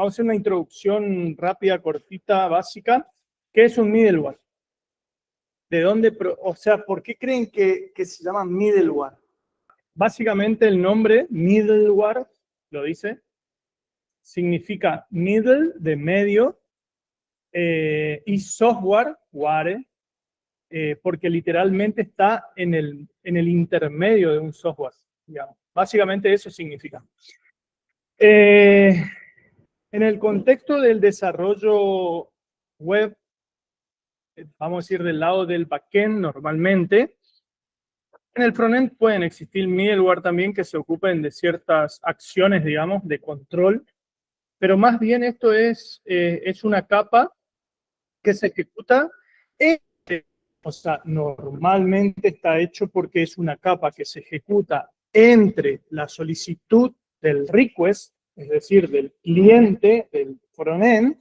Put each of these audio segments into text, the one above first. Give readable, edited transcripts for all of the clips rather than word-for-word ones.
vamos a hacer una introducción rápida, cortita, básica. ¿Qué es un middleware? ¿De dónde, o sea, por qué creen que se llama middleware? Básicamente el nombre middleware, lo dice, significa middle, de medio, y software, ware, porque literalmente está en el intermedio de un software, digamos. Básicamente eso significa. En el contexto del desarrollo web, vamos a decir del lado del backend normalmente, en el frontend pueden existir middleware también que se ocupen de ciertas acciones, digamos, de control, pero más bien esto es una capa que se ejecuta, o sea, normalmente está hecho porque es una capa que se ejecuta entre la solicitud del request, es decir, del cliente, del frontend,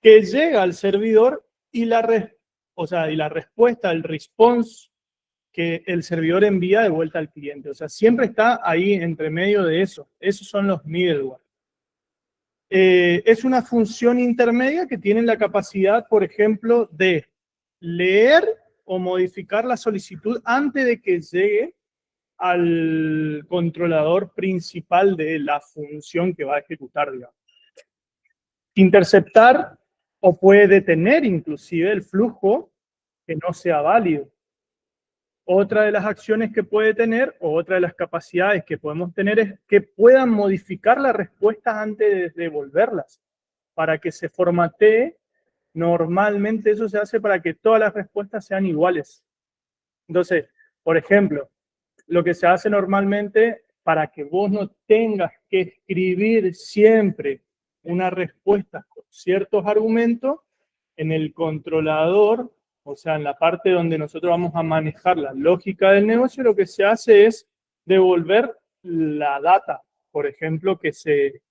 que llega al servidor y la respuesta, el response que el servidor envía de vuelta al cliente. O sea, siempre está ahí entre medio de eso. Esos son los middleware. Es una función intermedia que tiene la capacidad, por ejemplo, de leer o modificar la solicitud antes de que llegue al controlador principal de la función que va a ejecutar, digamos. Interceptar o puede detener inclusive el flujo que no sea válido. Otra de las acciones que puede tener, o otra de las capacidades que podemos tener, es que puedan modificar las respuestas antes de devolverlas, para que se formatee. Normalmente eso se hace para que todas las respuestas sean iguales. Entonces, por ejemplo, lo que se hace normalmente para que vos no tengas que escribir siempre una respuesta con ciertos argumentos, en el controlador, o sea, en la parte donde nosotros vamos a manejar la lógica del negocio, lo que se hace es devolver la data, por ejemplo, que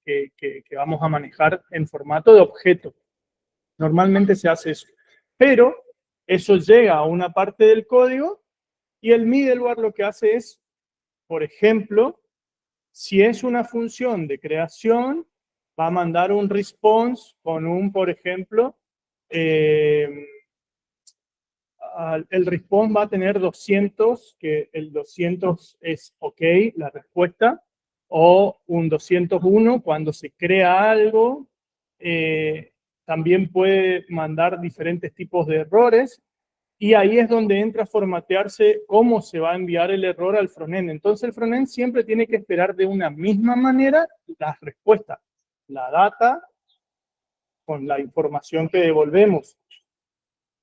vamos a manejar en formato de objeto. Normalmente se hace eso. Pero eso llega a una parte del código y el middleware lo que hace es, por ejemplo, si es una función de creación, va a mandar un response con un, por ejemplo, el response va a tener 200, que el 200 es OK, la respuesta, o un 201 cuando se crea algo. También puede mandar diferentes tipos de errores, y ahí es donde entra a formatearse cómo se va a enviar el error al frontend. Entonces el frontend siempre tiene que esperar de una misma manera las respuestas, la data con la información que devolvemos.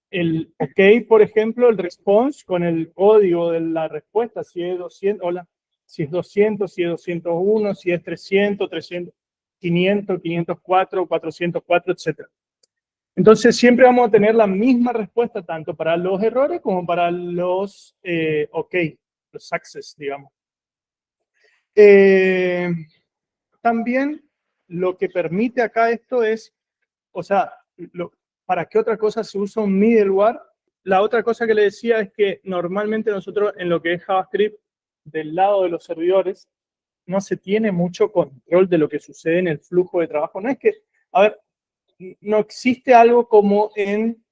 El OK, por ejemplo, el response con el código de la respuesta, si es 200, hola, si es 200, si es 201, si es 300, 300, 500, 504, 404, etc. Entonces siempre vamos a tener la misma respuesta tanto para los errores como para los OK, los success, digamos. También lo que permite acá esto es, o sea, ¿para qué otra cosa se usa un middleware? La otra cosa que le decía es que normalmente nosotros en lo que es JavaScript, del lado de los servidores, no se tiene mucho control de lo que sucede en el flujo de trabajo. No es que, a ver, no existe algo como en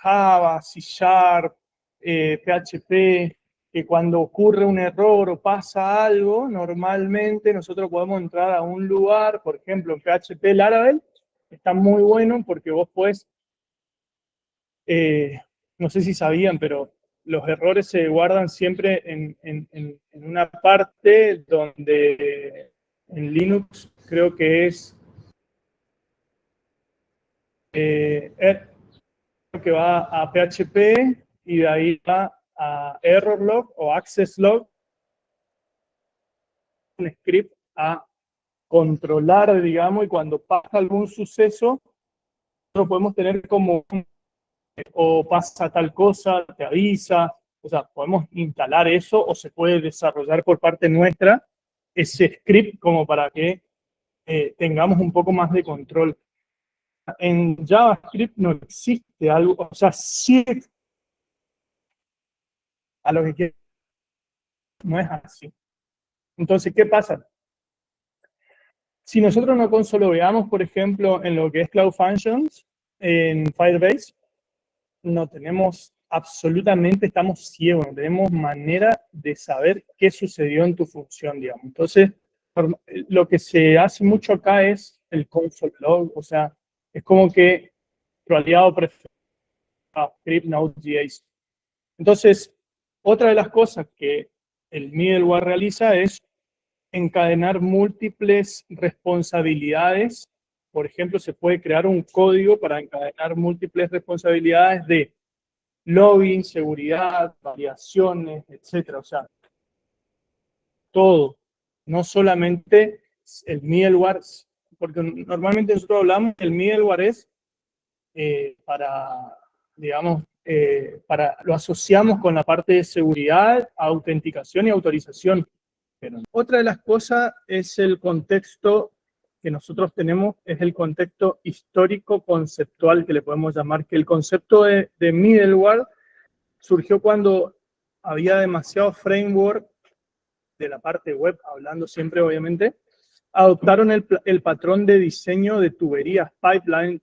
Java, C Sharp, PHP, que cuando ocurre un error o pasa algo, normalmente nosotros podemos entrar a un lugar, por ejemplo, en PHP Laravel, está muy bueno porque vos podés, no sé si sabían, pero los errores se guardan siempre en una parte donde en Linux creo que es que va a PHP y de ahí va a error log o access log, un script a controlar, digamos, y cuando pasa algún suceso, nosotros podemos tener como o pasa tal cosa, te avisa, o sea, podemos instalar eso o se puede desarrollar por parte nuestra ese script como para que tengamos un poco más de control. En JavaScript no existe algo, o sea, sí, a lo que quiero, no es así. Entonces, ¿qué pasa? Si nosotros no consoloveamos, por ejemplo, en lo que es Cloud Functions, en Firebase, no tenemos absolutamente, estamos ciegos, no tenemos manera de saber qué sucedió en tu función, digamos. Entonces, lo que se hace mucho acá es el console log, o sea, es como que tu aliado preferido a script Node.js. Entonces, otra de las cosas que el middleware realiza es encadenar múltiples responsabilidades. Por ejemplo, se puede crear un código para encadenar múltiples responsabilidades de login, seguridad, variaciones, etcétera. O sea, todo. No solamente el middleware, porque normalmente nosotros hablamos, el middleware es para, digamos, lo asociamos con la parte de seguridad, autenticación y autorización. Pero otra de las cosas es el contexto que nosotros tenemos, es el contexto histórico conceptual que le podemos llamar, que el concepto de middleware surgió cuando había demasiado framework de la parte web, hablando siempre obviamente, adoptaron el patrón de diseño de tuberías, pipeline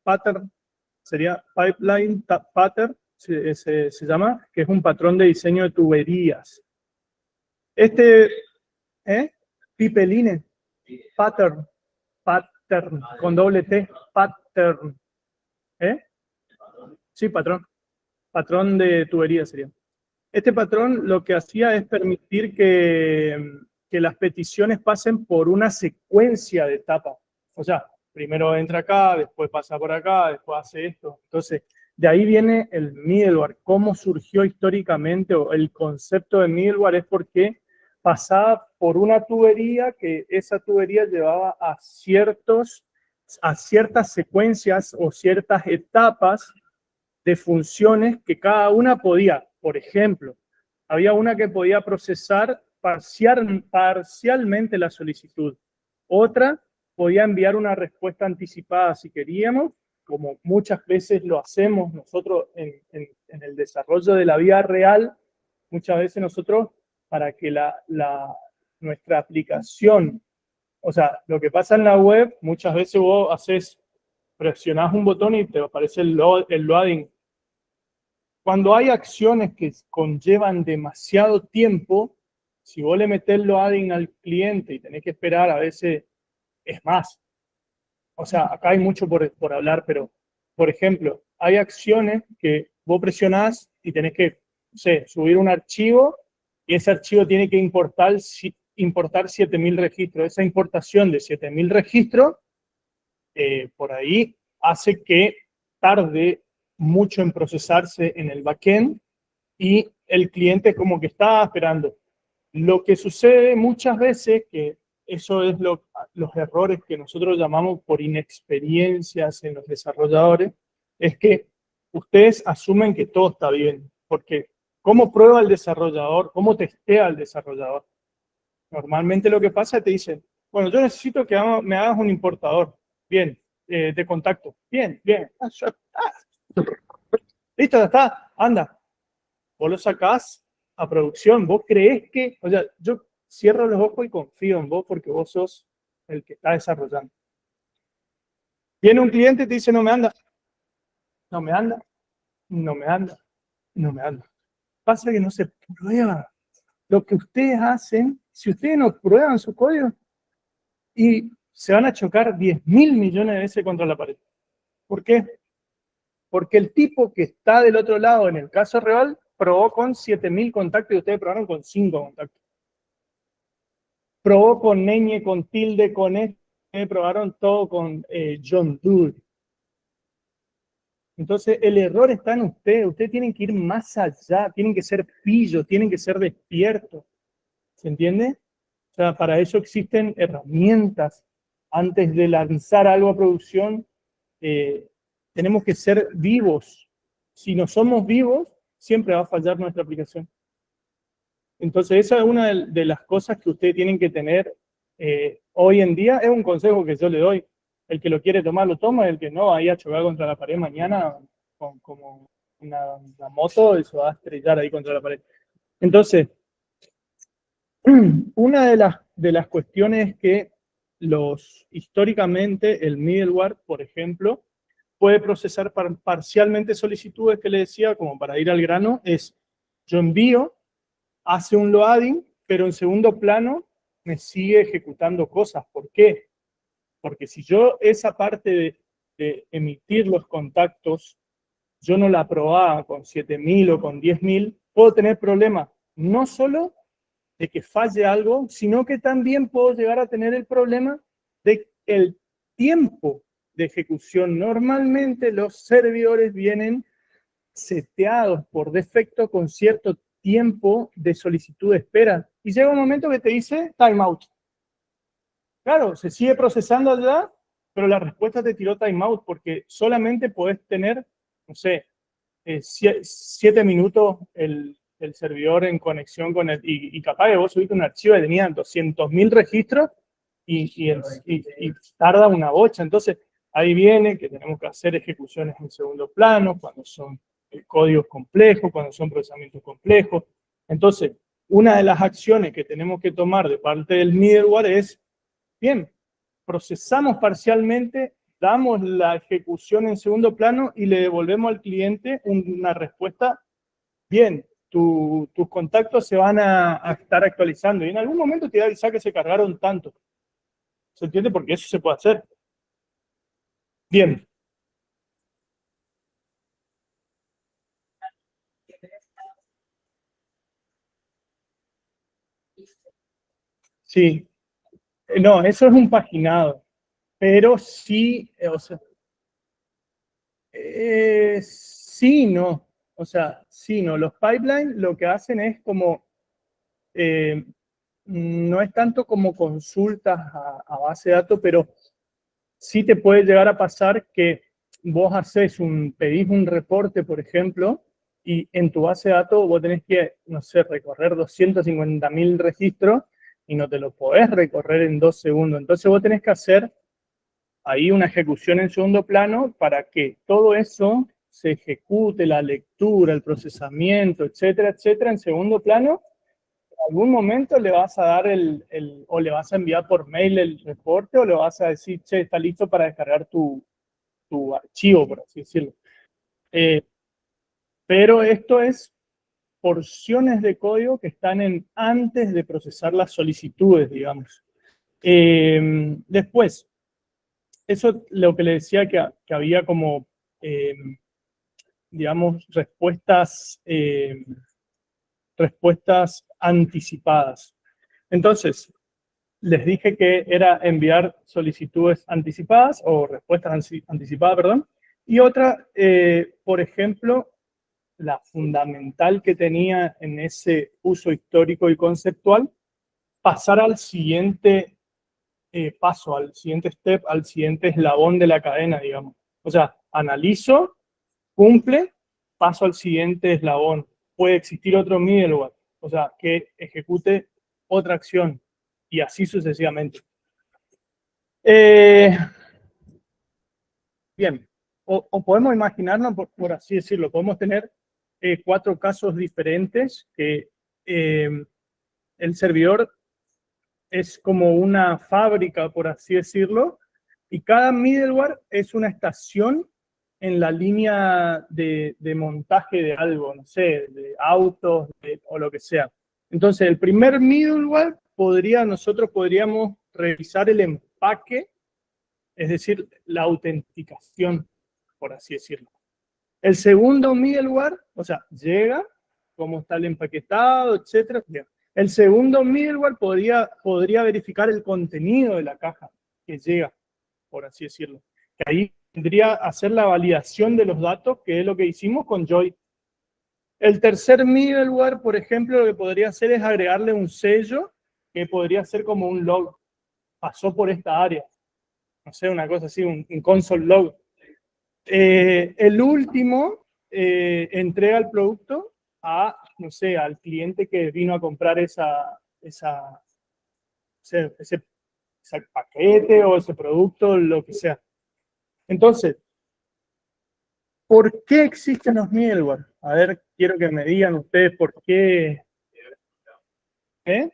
pattern, sería pipeline pattern, se llama, que es un patrón de diseño de tuberías. Pipeline, pattern, con doble T, pattern. Sí, patrón de tubería sería. Este patrón lo que hacía es permitir que las peticiones pasen por una secuencia de etapas. O sea, primero entra acá, después pasa por acá, después hace esto. Entonces, de ahí viene el middleware. ¿Cómo surgió históricamente? O el concepto de middleware es porque pasaba por una tubería, que esa tubería llevaba a ciertas secuencias o ciertas etapas de funciones que cada una podía. Por ejemplo, había una que podía procesar parcialmente la solicitud. Otra podía enviar una respuesta anticipada si queríamos, como muchas veces lo hacemos nosotros en el desarrollo de la vida real. Muchas veces nosotros, para que nuestra aplicación, o sea, lo que pasa en la web, muchas veces vos presionás un botón y te aparece el loading. Cuando hay acciones que conllevan demasiado tiempo, si vos le metés el loading al cliente y tenés que esperar, a veces es más. O sea, acá hay mucho por hablar, pero, por ejemplo, hay acciones que vos presionás y tenés que, no sé, subir un archivo y ese archivo tiene que importar 7.000 registros. Esa importación de 7.000 registros, por ahí, hace que tarde mucho en procesarse en el backend y el cliente como que está esperando. Lo que sucede muchas veces, que eso es los errores que nosotros llamamos por inexperiencias en los desarrolladores, es que ustedes asumen que todo está bien, porque ¿cómo prueba el desarrollador? ¿Cómo testea el desarrollador? Normalmente lo que pasa es que te dicen, bueno, yo necesito que me hagas un importador. Bien, de contacto. Bien. Listo, ya está, anda. Vos lo sacás a producción, vos creés que, o sea, yo cierro los ojos y confío en vos porque vos sos el que está desarrollando. Viene un cliente y te dice, no me anda. Pasa que no se prueba. Lo que ustedes hacen, si ustedes no prueban su código, y se van a chocar 10.000 millones de veces contra la pared. ¿Por qué? Porque el tipo que está del otro lado, en el caso real, probó con 7.000 contactos y ustedes probaron con 5 contactos. Probó con ñ, con tilde, con probaron todo con John Doe. Entonces, el error está en ustedes. Ustedes tienen que ir más allá, tienen que ser pillos, tienen que ser despiertos. ¿Se entiende? O sea, para eso existen herramientas. Antes de lanzar algo a producción, tenemos que ser vivos. Si no somos vivos, siempre va a fallar nuestra aplicación. Entonces, esa es una de las cosas que ustedes tienen que tener hoy en día. Es un consejo que yo le doy. El que lo quiere tomar, lo toma. El que no, ahí a chocar contra la pared mañana, como una moto, y se va a estrellar ahí contra la pared. Entonces, una de las cuestiones es que históricamente el middleware, por ejemplo, puede procesar parcialmente solicitudes que le decía, como para ir al grano, es yo envío, hace un loading, pero en segundo plano me sigue ejecutando cosas. ¿Por qué? Porque si yo esa parte de emitir los contactos, yo no la aprobaba con 7.000 o con 10.000, puedo tener problemas no solo de que falle algo, sino que también puedo llegar a tener el problema de el tiempo de ejecución. Normalmente los servidores vienen seteados por defecto con cierto tiempo de solicitud de espera. Y llega un momento que te dice timeout. Claro, se sigue procesando allá, pero la respuesta te tiró timeout porque solamente podés tener, no sé, 7 minutos el servidor en conexión con el... Y capaz que vos subiste un archivo que tenía 200.000 registros y tarda una bocha. Entonces, ahí viene que tenemos que hacer ejecuciones en segundo plano, cuando son códigos complejos, cuando son procesamientos complejos. Entonces, una de las acciones que tenemos que tomar de parte del middleware es, bien, procesamos parcialmente, damos la ejecución en segundo plano y le devolvemos al cliente una respuesta, bien, tus contactos se van a estar actualizando y en algún momento te va a avisar que se cargaron tanto. ¿Se entiende? Porque eso se puede hacer. Bien. Sí. No, eso es un paginado. Pero sí, o sea, sí, no. O sea, sí, no. Los pipelines lo que hacen es como, no es tanto como consultas a base de datos, pero sí te puede llegar a pasar que vos pedís un reporte, por ejemplo, y en tu base de datos vos tenés que, no sé, recorrer 250.000 registros y no te lo podés recorrer en 2 segundos. Entonces vos tenés que hacer ahí una ejecución en segundo plano para que todo eso se ejecute, la lectura, el procesamiento, etcétera, etcétera, en segundo plano. En algún momento le vas a dar o le vas a enviar por mail el reporte o le vas a decir, che, está listo para descargar tu archivo, por así decirlo. Pero esto es porciones de código que están antes de procesar las solicitudes, digamos. Después, eso lo que le decía que había como, digamos, respuestas anticipadas. Entonces, les dije que era enviar solicitudes anticipadas o respuestas anticipadas, perdón. Y otra, por ejemplo, la fundamental que tenía en ese uso histórico y conceptual, pasar al siguiente paso, al siguiente step, al siguiente eslabón de la cadena, digamos. O sea, analizo, cumple, paso al siguiente eslabón. Puede existir otro middleware, o sea, que ejecute otra acción y así sucesivamente. Bien, o podemos imaginarnos, por así decirlo, podemos tener 4 casos diferentes que el servidor es como una fábrica, por así decirlo, y cada middleware es una estación en la línea de montaje de algo, no sé, de autos o lo que sea. Entonces, el primer middleware nosotros podríamos revisar el empaque, es decir, la autenticación, por así decirlo. El segundo middleware, o sea, llega, cómo está el empaquetado, etcétera. El segundo middleware podría verificar el contenido de la caja que llega, por así decirlo. Que ahí tendría que hacer la validación de los datos, que es lo que hicimos con Joy. El tercer middleware, por ejemplo, lo que podría hacer es agregarle un sello que podría ser como un log. Pasó por esta área. No sé, una cosa así, un console log. El último entrega el producto no sé, al cliente que vino a comprar ese paquete o ese producto, lo que sea. Entonces, ¿por qué existen los middleware? A ver, quiero que me digan ustedes por qué. ¿Eh?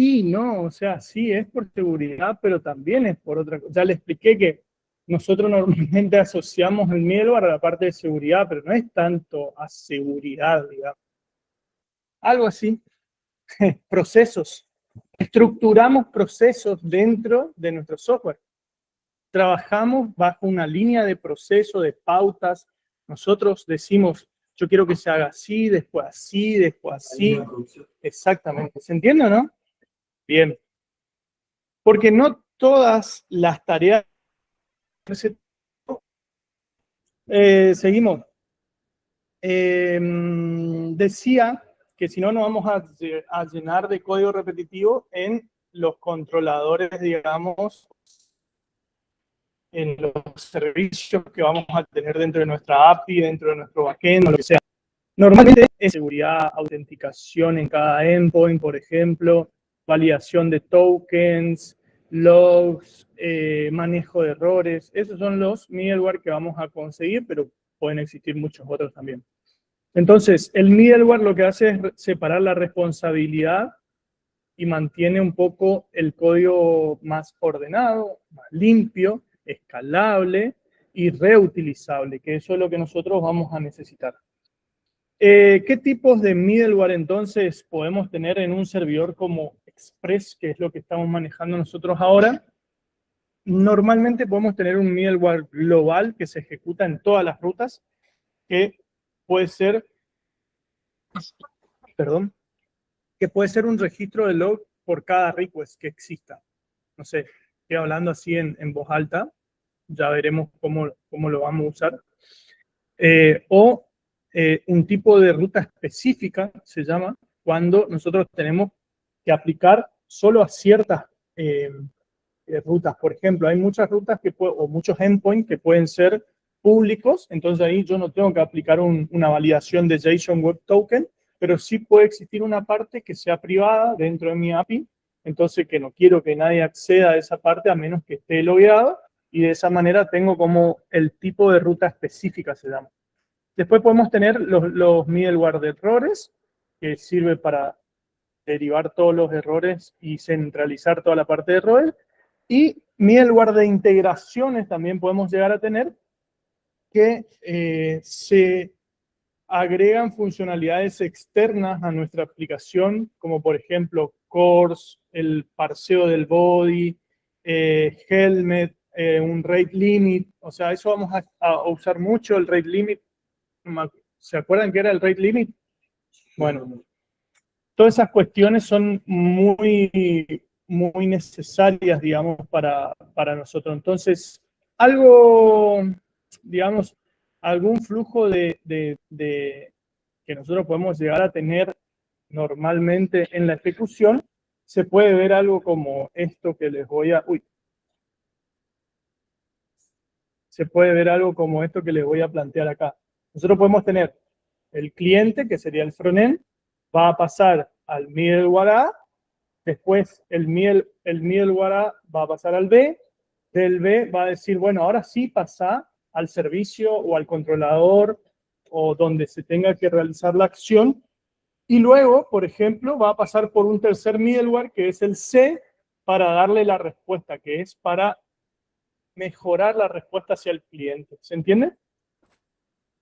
sí, no, o sea, sí es por seguridad, pero también es por otra cosa. Ya le expliqué que nosotros normalmente asociamos el middleware a la parte de seguridad, pero no es tanto a seguridad, digamos. Algo así. Procesos. Estructuramos procesos dentro de nuestro software. Trabajamos bajo una línea de proceso, de pautas. Nosotros decimos, yo quiero que se haga así, después así, después así. Exactamente. ¿Se entiende o no? Bien. Porque no todas las tareas... seguimos. Decía que si no nos vamos a llenar de código repetitivo en los controladores, digamos, en los servicios que vamos a tener dentro de nuestra API, dentro de nuestro backend, o lo que sea. Normalmente es seguridad, autenticación en cada endpoint, por ejemplo, validación de tokens, logs, manejo de errores. Esos son los middleware que vamos a conseguir, pero pueden existir muchos otros también. Entonces, el middleware lo que hace es separar la responsabilidad y mantiene un poco el código más ordenado, más limpio, escalable y reutilizable, que eso es lo que nosotros vamos a necesitar. ¿Qué tipos de middleware entonces podemos tener en un servidor como Express, que es lo que estamos manejando nosotros ahora? Normalmente podemos tener un middleware global que se ejecuta en todas las rutas, que puede ser, perdón, que puede ser un registro de log por cada request que exista. No sé, estoy hablando así en voz alta, ya veremos cómo lo vamos a usar. O un tipo de ruta específica, se llama, cuando nosotros tenemos que aplicar solo a ciertas rutas. Por ejemplo, hay muchas rutas o muchos endpoints que pueden ser públicos, entonces ahí yo no tengo que aplicar una validación de JSON Web Token, pero sí puede existir una parte que sea privada dentro de mi API, entonces que no quiero que nadie acceda a esa parte a menos que esté logueado, y de esa manera tengo como el tipo de ruta específica, se llama. Después podemos tener los middleware de errores, que sirve para derivar todos los errores y centralizar toda la parte de errores. Y middleware de integraciones también podemos llegar a tener, que se agregan funcionalidades externas a nuestra aplicación, como por ejemplo CORS, el parseo del body, Helmet, un rate limit. O sea, eso vamos a usar mucho, el rate limit. ¿Se acuerdan que era el rate limit? Bueno, todas esas cuestiones son muy necesarias, digamos, para nosotros. Entonces, algo, digamos, algún flujo que nosotros podemos llegar a tener normalmente en la ejecución, se puede ver algo como esto que les voy a... Se puede ver algo como esto que les voy a plantear acá. Nosotros podemos tener el cliente, que sería el frontend, va a pasar al middleware A, después el middleware A va a pasar al B, del B va a decir, bueno, ahora sí pasa al servicio o al controlador o donde se tenga que realizar la acción, y luego, por ejemplo, va a pasar por un tercer middleware, que es el C, para darle la respuesta, que es para mejorar la respuesta hacia el cliente. ¿Se entiende?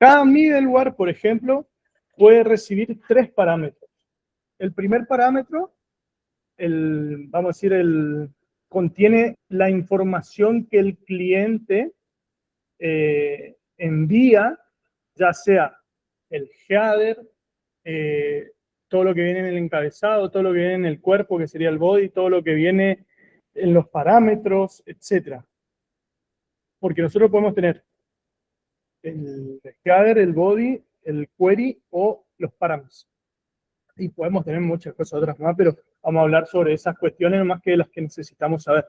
Cada middleware, por ejemplo, puede recibir 3 parámetros. El primer parámetro, vamos a decir, contiene la información que el cliente envía, ya sea el header, todo lo que viene en el encabezado, todo lo que viene en el cuerpo, que sería el body, todo lo que viene en los parámetros, etc. Porque nosotros podemos tener el header, el body, el query o los parámetros. Y podemos tener muchas cosas otras más, pero vamos a hablar sobre esas cuestiones más que las que necesitamos saber.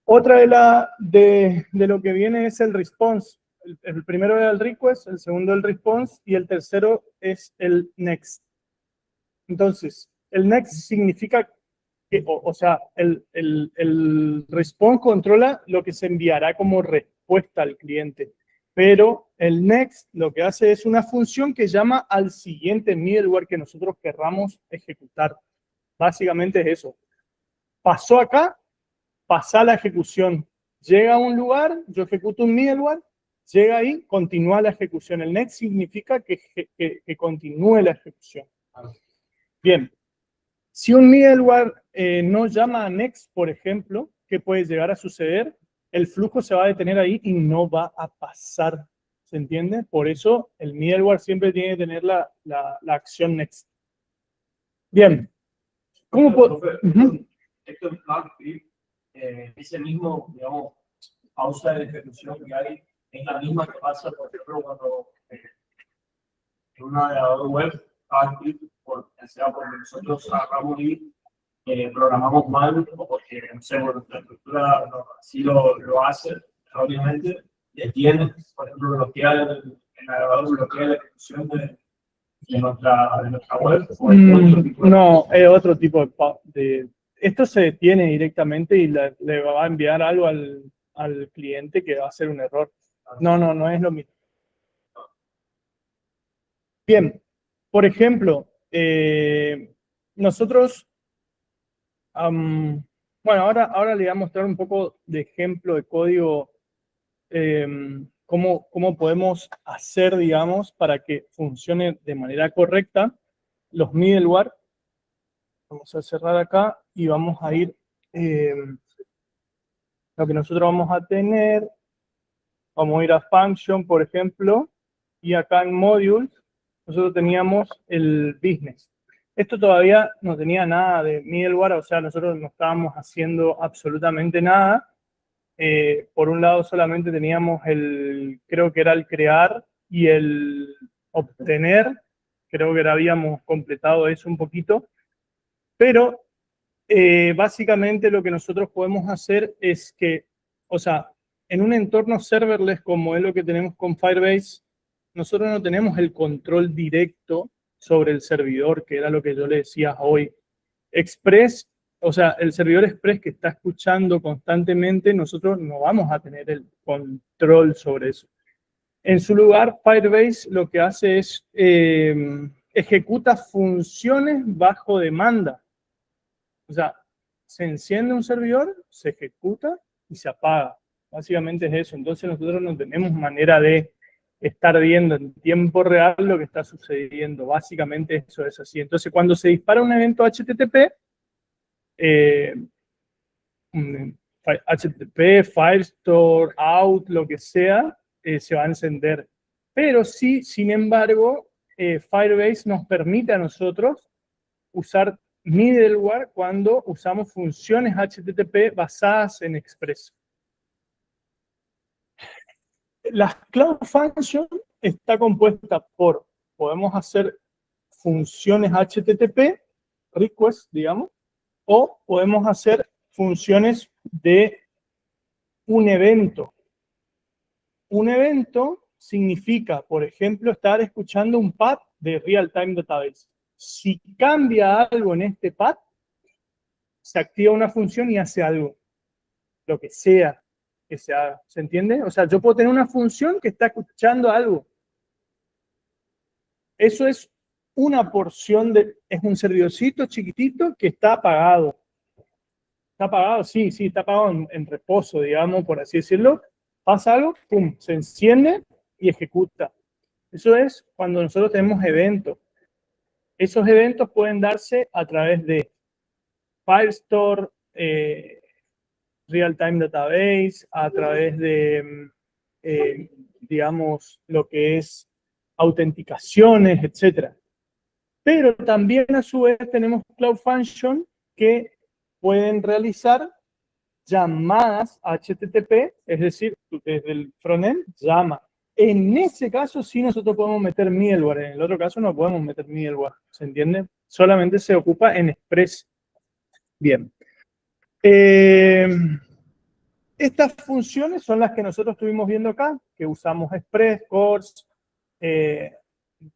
Otra de lo que viene es el response. El primero es el request, el segundo el response y el tercero es el next. Entonces, el next significa que, o sea, el response controla lo que se enviará como respuesta al cliente. Pero el next lo que hace es una función que llama al siguiente middleware que nosotros querramos ejecutar. Básicamente es eso. Pasó acá, pasa la ejecución. Llega a un lugar, yo ejecuto un middleware, llega ahí, continúa la ejecución. El next significa que continúe la ejecución. Bien. Si un middleware no llama a next, por ejemplo, ¿qué puede llegar a suceder? El flujo se va a detener ahí y no va a pasar. ¿Se entiende? Por eso el middleware siempre tiene que tener la acción next. Bien. ¿Cómo puedo? Esto es JavaScript, ese mismo, digamos, pausa de ejecución que hay, es la misma que pasa, por ejemplo, cuando en un navegador web, JavaScript, sea porque nosotros agarramos y programamos mal, o porque, no sé, por nuestra estructura así lo hace, obviamente, detiene, por ejemplo, el navegador bloquea la ejecución de nuestra web. No, es otro tipo de... Esto se detiene directamente y le va a enviar algo al cliente que va a hacer un error. No es lo mismo. Bien, por ejemplo, nosotros, bueno, ahora le voy a mostrar un poco de ejemplo de código, cómo podemos hacer, digamos, para que funcione de manera correcta los middleware. Vamos a cerrar acá y vamos a ir, lo que nosotros vamos a tener, vamos a ir a function, por ejemplo, y acá en modules, nosotros teníamos el business. Esto todavía no tenía nada de middleware, o sea, nosotros no estábamos haciendo absolutamente nada. Por un lado solamente teníamos creo que era el crear y el obtener, creo que habíamos completado eso un poquito, pero básicamente lo que nosotros podemos hacer es que, o sea, en un entorno serverless como es lo que tenemos con Firebase, nosotros no tenemos el control directo sobre el servidor, que era lo que yo le decía hoy. Express, o sea, el servidor Express que está escuchando constantemente, nosotros no vamos a tener el control sobre eso. En su lugar, Firebase lo que hace es ejecuta funciones bajo demanda. O sea, se enciende un servidor, se ejecuta y se apaga. Básicamente es eso. Entonces nosotros no tenemos manera de estar viendo en tiempo real lo que está sucediendo. Básicamente eso es así. Entonces cuando se dispara un evento HTTP, HTTP, Firestore, Out, lo que sea, se va a encender. Pero sí, sin embargo, Firebase nos permite a nosotros usar middleware cuando usamos funciones HTTP basadas en Express. La Cloud Function está compuesta por, podemos hacer funciones HTTP, request, digamos, o podemos hacer funciones de un evento. Un evento significa, por ejemplo, estar escuchando un path de Real-Time Database. Si cambia algo en este path, se activa una función y hace algo, lo que sea que se haga. ¿Se entiende? O sea, yo puedo tener una función que está escuchando algo. Eso es una porción es un servidorcito chiquitito que está apagado. ¿Está apagado? Sí, está apagado en reposo, digamos, por así decirlo. Pasa algo, pum, se enciende y ejecuta. Eso es cuando nosotros tenemos eventos. Esos eventos pueden darse a través de Firestore, Real-Time Database, a través de, digamos, lo que es autenticaciones, etc. Pero también a su vez tenemos Cloud Function que pueden realizar llamadas HTTP, es decir, desde el frontend llama. En ese caso sí nosotros podemos meter middleware, en el otro caso no podemos meter middleware, ¿se entiende? Solamente se ocupa en Express. Bien. Estas funciones son las que nosotros estuvimos viendo acá, que usamos Express, Course,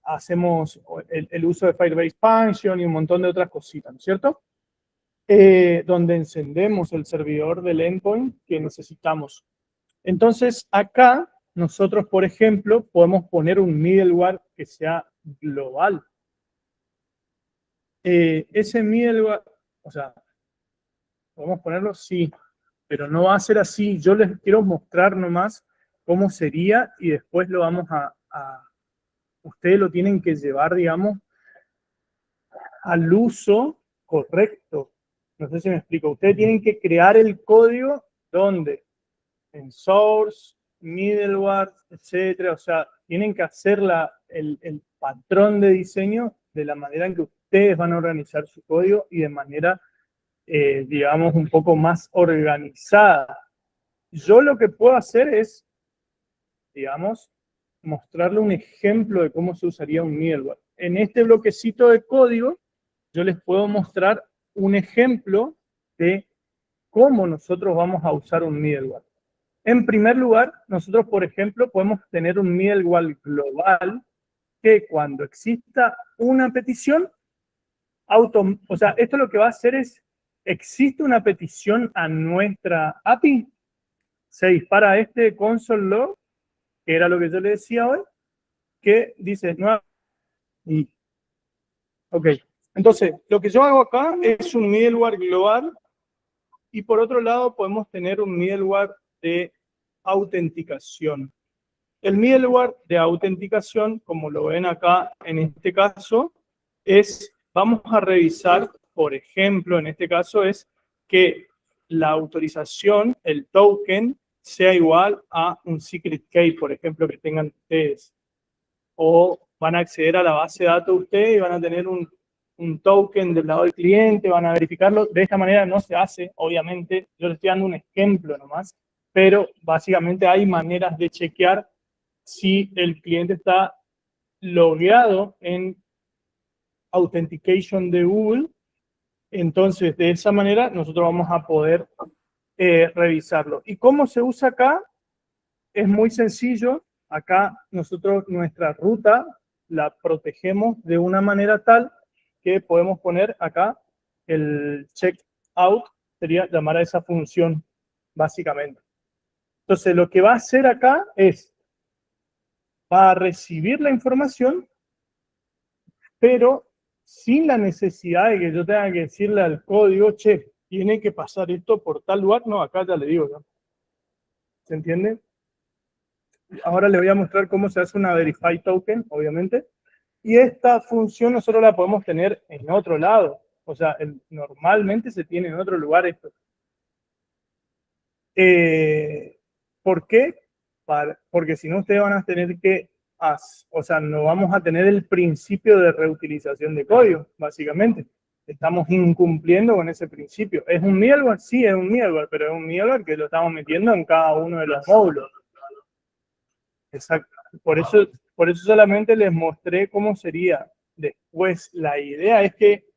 hacemos el uso de Firebase Function y un montón de otras cositas, ¿no es cierto? Donde encendemos el servidor del endpoint que necesitamos. Entonces, acá nosotros, por ejemplo, podemos poner un middleware que sea global. ese middleware, o sea, podemos ponerlo, sí, pero no va a ser así. Yo les quiero mostrar nomás cómo sería y después lo vamos ustedes lo tienen que llevar, digamos, al uso correcto. No sé si me explico. Ustedes tienen que crear el código donde en source, middleware, etcétera. O sea, tienen que hacer el patrón de diseño de la manera en que ustedes van a organizar su código y de manera, digamos, un poco más organizada. Yo lo que puedo hacer es, digamos, mostrarle un ejemplo de cómo se usaría un middleware. En este bloquecito de código, yo les puedo mostrar un ejemplo de cómo nosotros vamos a usar un middleware. En primer lugar, nosotros, por ejemplo, podemos tener un middleware global que cuando exista una petición, o sea, esto lo que va a hacer es, existe una petición a nuestra API, se dispara este console log, que era lo que yo le decía hoy, que dice, no, ok, entonces, lo que yo hago acá es un middleware global y por otro lado podemos tener un middleware de autenticación. El middleware de autenticación, como lo ven acá en este caso, vamos a revisar, por ejemplo, en este caso es que la autorización, el token, sea igual a un secret key, por ejemplo, que tengan ustedes. O van a acceder a la base de datos ustedes y van a tener un token del lado del cliente, van a verificarlo. De esta manera no se hace, obviamente. Yo les estoy dando un ejemplo nomás, pero básicamente hay maneras de chequear si el cliente está logueado en Authentication de Google. Entonces, de esa manera, nosotros vamos a poder revisarlo. ¿Y cómo se usa acá? Es muy sencillo. Acá nosotros nuestra ruta la protegemos de una manera tal que podemos poner acá el checkout, sería llamar a esa función, básicamente. Entonces, lo que va a hacer acá es, va a recibir la información, pero sin la necesidad de que yo tenga que decirle al código, che, tiene que pasar esto por tal lugar. No, acá ya le digo, ¿no? ¿Se entiende? Ahora le voy a mostrar cómo se hace una Verify Token, obviamente. Y esta función nosotros la podemos tener en otro lado. O sea, normalmente se tiene en otro lugar esto. ¿Por qué? Porque si no, ustedes van a tener que, o sea, no vamos a tener el principio de reutilización de código, básicamente. Estamos incumpliendo con ese principio. ¿Es un middleware? Sí, es un middleware, pero es un middleware que lo estamos metiendo en cada uno de los módulos. Exacto. Por eso solamente les mostré cómo sería. Después, la idea es que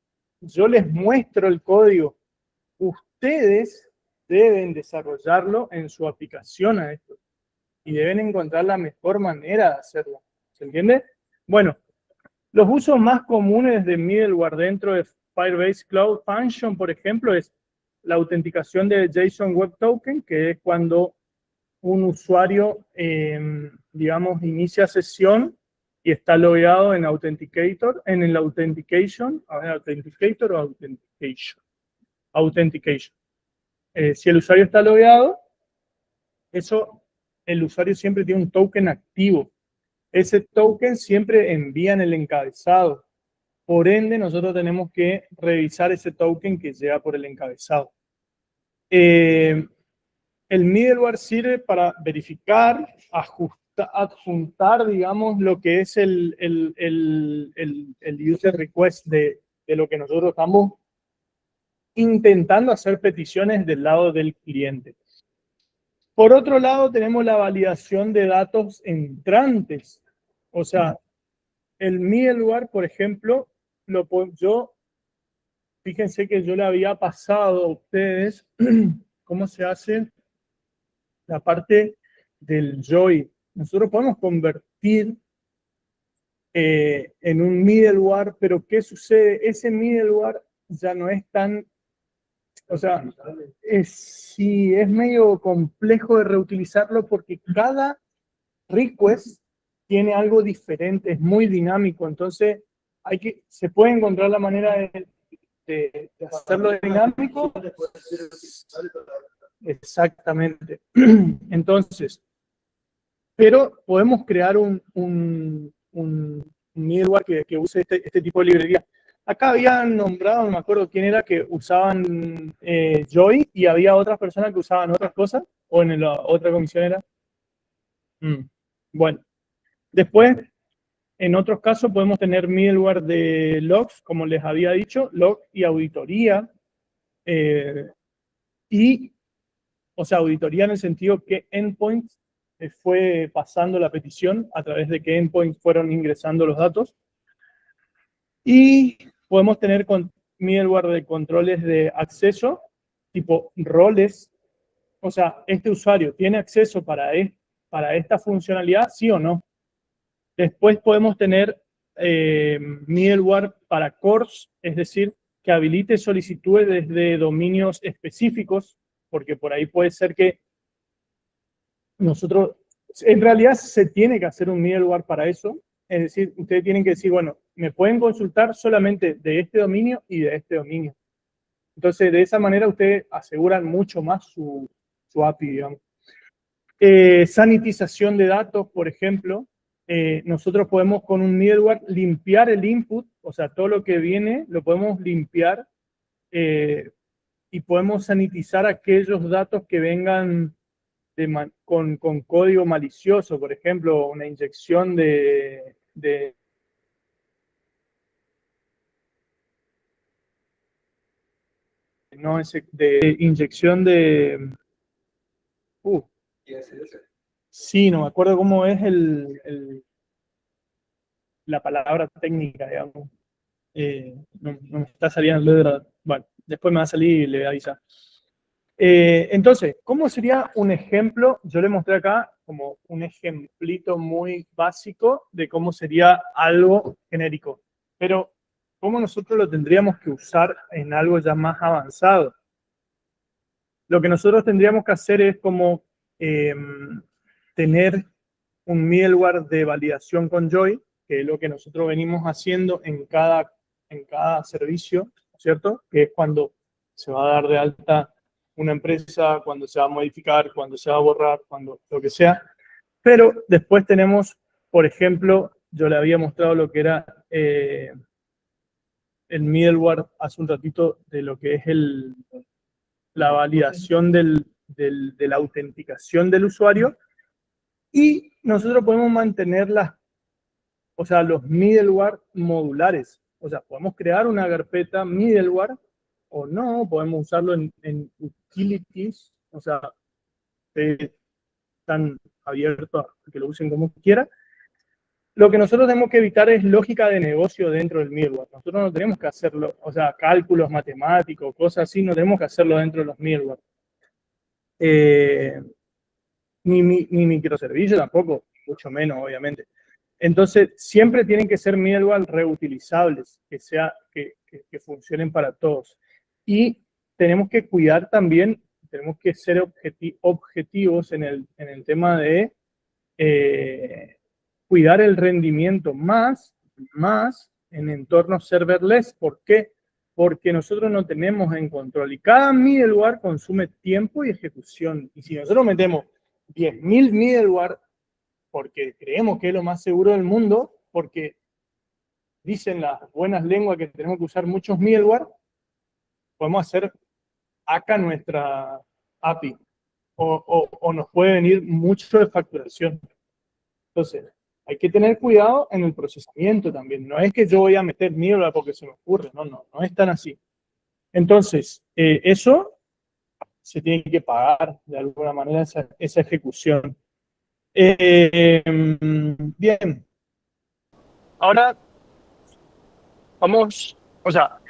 yo les muestro el código. Ustedes deben desarrollarlo en su aplicación a esto. Y deben encontrar la mejor manera de hacerlo. ¿Se entiende? Bueno, los usos más comunes de middleware dentro de Firebase Cloud Function, por ejemplo, es la autenticación de JSON Web Token, que es cuando un usuario, digamos, inicia sesión y está logueado en Authenticator, en el Authentication, a ver, Authenticator o Authentication. Authentication. Si el usuario está logueado, el usuario siempre tiene un token activo. Ese token siempre envía en el encabezado. Por ende, nosotros tenemos que revisar ese token que llega por el encabezado. El middleware sirve para verificar, adjuntar, digamos, lo que es el user request de lo que nosotros estamos intentando hacer peticiones del lado del cliente. Por otro lado, tenemos la validación de datos entrantes. O sea, el middleware, por ejemplo, fíjense que yo le había pasado a ustedes cómo se hace la parte del join. Nosotros podemos convertir en un middleware, pero ¿qué sucede? Ese middleware ya no es tan, o sea, sí, es medio complejo de reutilizarlo porque cada request tiene algo diferente, es muy dinámico. Entonces, se puede encontrar la manera de hacerlo dinámico. Exactamente. Entonces, pero podemos crear un middleware que use este tipo de librería. Acá habían nombrado, no me acuerdo quién era, que usaban Joy y había otras personas que usaban otras cosas, o en la otra comisión era. Bueno, después, en otros casos podemos tener middleware de logs, como les había dicho, log y auditoría. O sea, auditoría en el sentido que endpoints fue pasando la petición, a través de que endpoints fueron ingresando los datos. Y podemos tener middleware de controles de acceso, tipo roles. O sea, este usuario tiene acceso para esta funcionalidad, sí o no. Después podemos tener middleware para cores, es decir, que habilite solicitudes desde dominios específicos, porque por ahí puede ser que nosotros, en realidad se tiene que hacer un middleware para eso, es decir, ustedes tienen que decir, bueno, me pueden consultar solamente de este dominio y de este dominio. Entonces, de esa manera ustedes aseguran mucho más su API, digamos. Sanitización de datos, por ejemplo, nosotros podemos con un middleware limpiar el input, o sea, todo lo que viene lo podemos limpiar y podemos sanitizar aquellos datos que vengan con código malicioso, por ejemplo, una inyección de inyección de sí, no me acuerdo cómo es la palabra técnica, digamos. No me está saliendo. Bueno, después me va a salir y le voy a avisar. Entonces, ¿cómo sería un ejemplo? Yo le mostré acá como un ejemplito muy básico de cómo sería algo genérico. Pero, ¿cómo nosotros lo tendríamos que usar en algo ya más avanzado? Lo que nosotros tendríamos que hacer es como tener un middleware de validación con Joy, que es lo que nosotros venimos haciendo en cada servicio, ¿cierto? Que es cuando se va a dar de alta una empresa, cuando se va a modificar, cuando se va a borrar, cuando lo que sea. Pero después tenemos, por ejemplo, yo le había mostrado lo que era el middleware hace un ratito de lo que es la validación de la autenticación del usuario. Y nosotros podemos mantener los middleware modulares. O sea, podemos crear una carpeta middleware o no, podemos usarlo en utilities, o sea, están abiertos a que lo usen como quiera. Lo que nosotros tenemos que evitar es lógica de negocio dentro del middleware. Nosotros no tenemos que hacerlo, o sea, cálculos matemáticos, cosas así, no tenemos que hacerlo dentro de los middleware. Ni microservicios tampoco, mucho menos, obviamente. Entonces, siempre tienen que ser middleware reutilizables, que funcionen para todos. Y tenemos que cuidar también, tenemos que ser objetivos en el tema de cuidar el rendimiento más en entornos serverless. ¿Por qué? Porque nosotros no tenemos en control. Y cada middleware consume tiempo y ejecución. Y si nosotros metemos 10.000 middleware porque creemos que es lo más seguro del mundo, porque dicen las buenas lenguas que tenemos que usar muchos middleware, podemos hacer acá nuestra API o nos puede venir mucho de facturación. Entonces, hay que tener cuidado en el procesamiento también. No es que yo voy a meter middleware porque se me ocurre, no es tan así. Entonces, eso se tiene que pagar de alguna manera esa ejecución. Bien. Ahora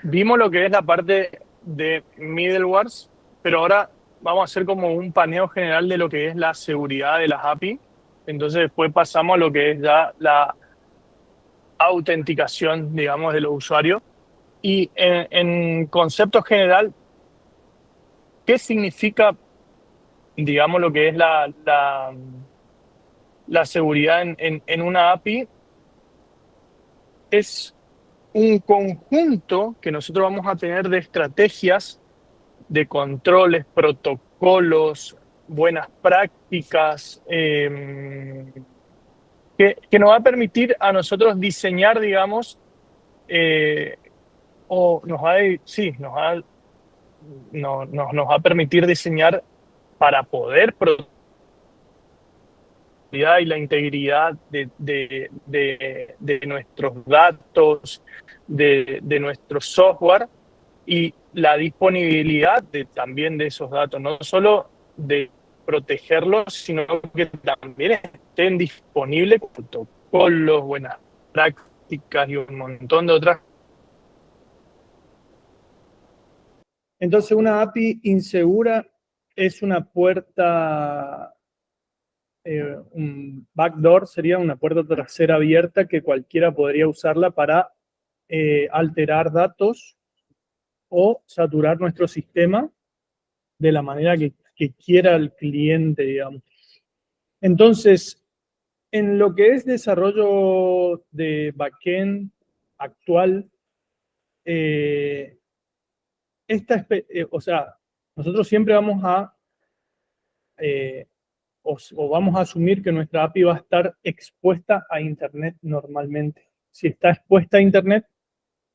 vimos lo que es la parte de middlewares, pero ahora vamos a hacer como un paneo general de lo que es la seguridad de las API. Entonces después pasamos a lo que es ya la autenticación, digamos, de los usuarios. Y en concepto general, ¿qué significa, digamos, lo que es la seguridad en una API? Es un conjunto que nosotros vamos a tener de estrategias, de controles, protocolos, buenas prácticas, que nos va a permitir a nosotros diseñar, digamos, o nos va a, sí, nos va a permitir diseñar para poder proteger y la integridad de nuestros datos, de nuestro software y la disponibilidad también de esos datos, no solo de protegerlos, sino que también estén disponibles con protocolos, buenas prácticas y un montón de otras. Entonces, una API insegura es una puerta, un backdoor sería una puerta trasera abierta que cualquiera podría usarla para alterar datos o saturar nuestro sistema de la manera que quiera el cliente, digamos. Entonces, en lo que es desarrollo de backend actual, o sea, nosotros siempre vamos a, o vamos a asumir que nuestra API va a estar expuesta a Internet normalmente. Si está expuesta a Internet,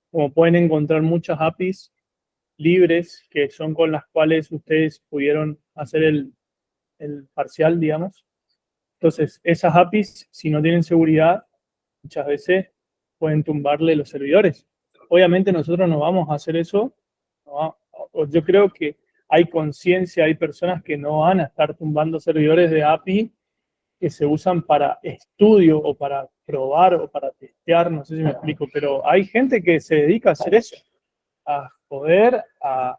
como pueden encontrar muchas APIs libres, que son con las cuales ustedes pudieron hacer el parcial, digamos. Entonces, esas APIs, si no tienen seguridad, muchas veces pueden tumbarle los servidores. Obviamente nosotros no vamos a hacer eso. No, yo creo que hay conciencia, hay personas que no van a estar tumbando servidores de API que se usan para estudio o para probar o para testear, no sé si me explico, pero hay gente que se dedica a hacer eso, a poder, a